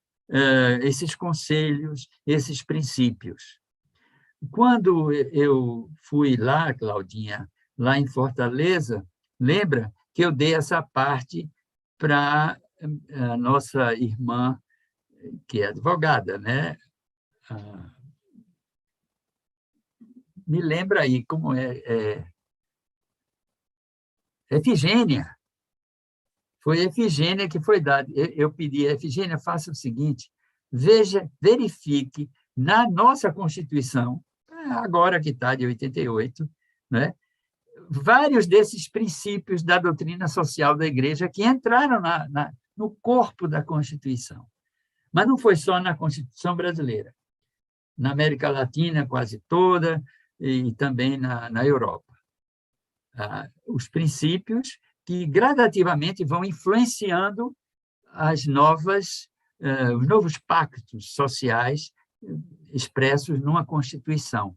conselhos, esses princípios. Quando eu fui lá, Claudinha, lá em Fortaleza, lembra que eu dei essa parte para a nossa irmã, que é advogada, né? Me lembra aí como é Efigênia. Foi Efigênia que foi dada. Eu pedi a Efigênia, faça o seguinte, verifique na nossa Constituição, agora que está de 88, né? vários desses princípios da doutrina social da Igreja que entraram no corpo da Constituição. Mas não foi só na Constituição brasileira. Na América Latina, quase toda, e também na Europa. Os princípios que gradativamente vão influenciando os novos pactos sociais expressos numa Constituição.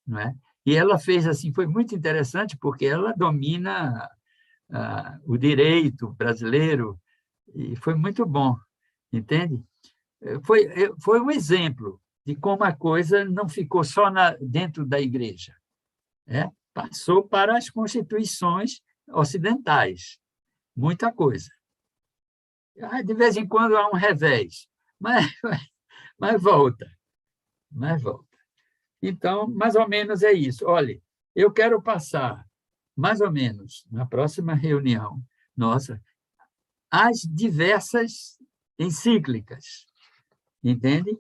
Não é? E ela fez assim, foi muito interessante, porque ela domina o direito brasileiro, e foi muito bom, entende? Foi um exemplo de como a coisa não ficou só dentro da Igreja, passou para as constituições ocidentais, muita coisa. De vez em quando há um revés, mas volta, mas volta. Então, mais ou menos é isso. Olha, eu quero passar, mais ou menos, na próxima reunião nossa, as diversas encíclicas, entende?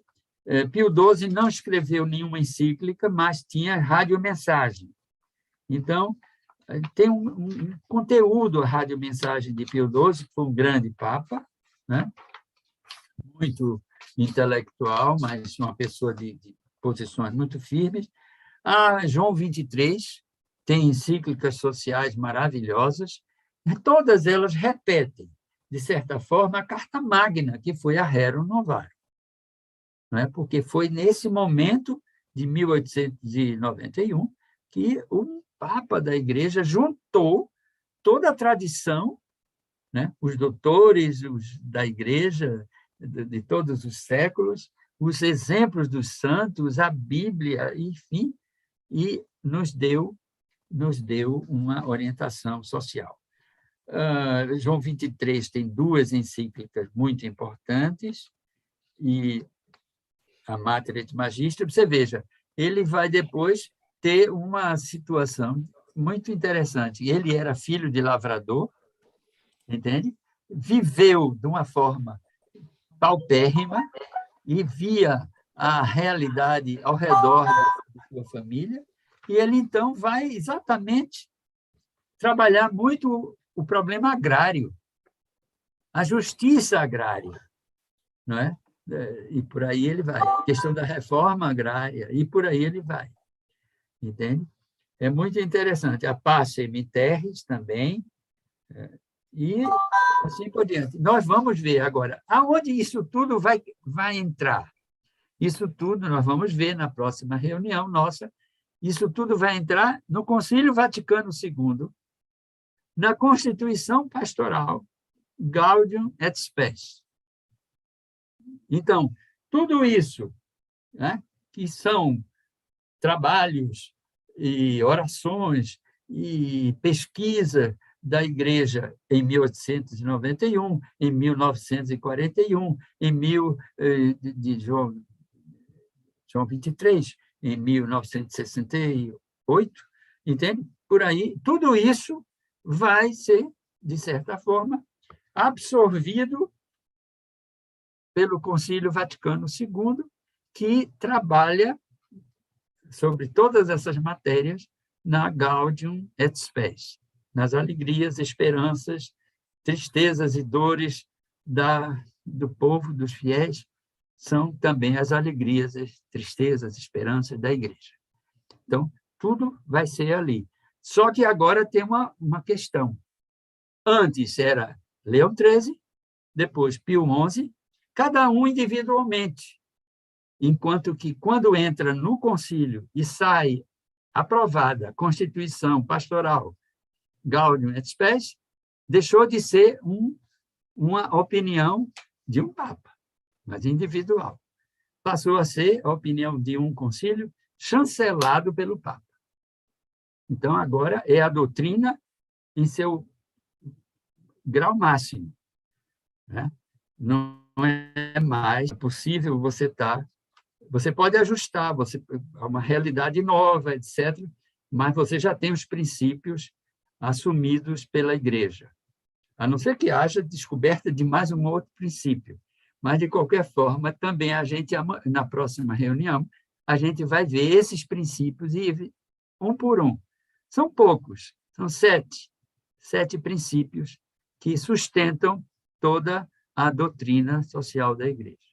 Pio XII não escreveu nenhuma encíclica, mas tinha radiomensagem. Então, tem um conteúdo, a radiomensagem de Pio XII, que foi um grande papa, né? Muito intelectual, mas uma pessoa de posições muito firmes. João XXIII tem encíclicas sociais maravilhosas, e todas elas repetem, de certa forma, a Carta Magna, que foi a Rerum Novarum. Não é? Porque foi nesse momento, de 1891, que o Papa da Igreja juntou toda a tradição, né? Os doutores da Igreja de todos os séculos, os exemplos dos santos, a Bíblia, enfim, e nos deu uma orientação social. João XXIII tem duas encíclicas muito importantes, e a Mater et Magister, você veja, ele vai depois ter uma situação muito interessante. Ele era filho de lavrador, entende? Viveu de uma forma paupérrima e via a realidade ao redor da sua família, e ele, então, vai exatamente trabalhar muito o problema agrário, a justiça agrária, não é? E por aí ele vai. A questão da reforma agrária, e por aí ele vai. Entende? É muito interessante. A Pacem Terris também, e assim por diante. Nós vamos ver agora aonde isso tudo vai entrar. Isso tudo nós vamos ver na próxima reunião nossa. Isso tudo vai entrar no Concílio Vaticano II, na Constituição Pastoral, Gaudium et Spes. Então, tudo isso, né, que são trabalhos e orações e pesquisa da Igreja em 1891, em 1941, de João XXIII, em 1968, entende? Por aí, tudo isso vai ser, de certa forma, absorvido pelo Concílio Vaticano II, que trabalha sobre todas essas matérias na Gaudium et Spes, nas alegrias, esperanças, tristezas e dores do povo, dos fiéis, são também as alegrias, as tristezas, esperanças da Igreja. Então, tudo vai ser ali. Só que agora tem uma questão. Antes era Leão XIII, depois Pio XI, cada um individualmente. Enquanto que, quando entra no concílio e sai aprovada a Constituição Pastoral Gaudium et Spes, deixou de ser uma opinião de um Papa, mas individual. Passou a ser a opinião de um concílio chancelado pelo Papa. Então, agora é a doutrina em seu grau máximo, né? Não é mais possível você pode ajustar, a uma realidade nova, etc., mas você já tem os princípios assumidos pela Igreja, a não ser que haja descoberta de mais um outro princípio. Mas, de qualquer forma, também na próxima reunião, a gente vai ver esses princípios, e um por um, São poucos, são 7 princípios que sustentam toda a doutrina social da Igreja.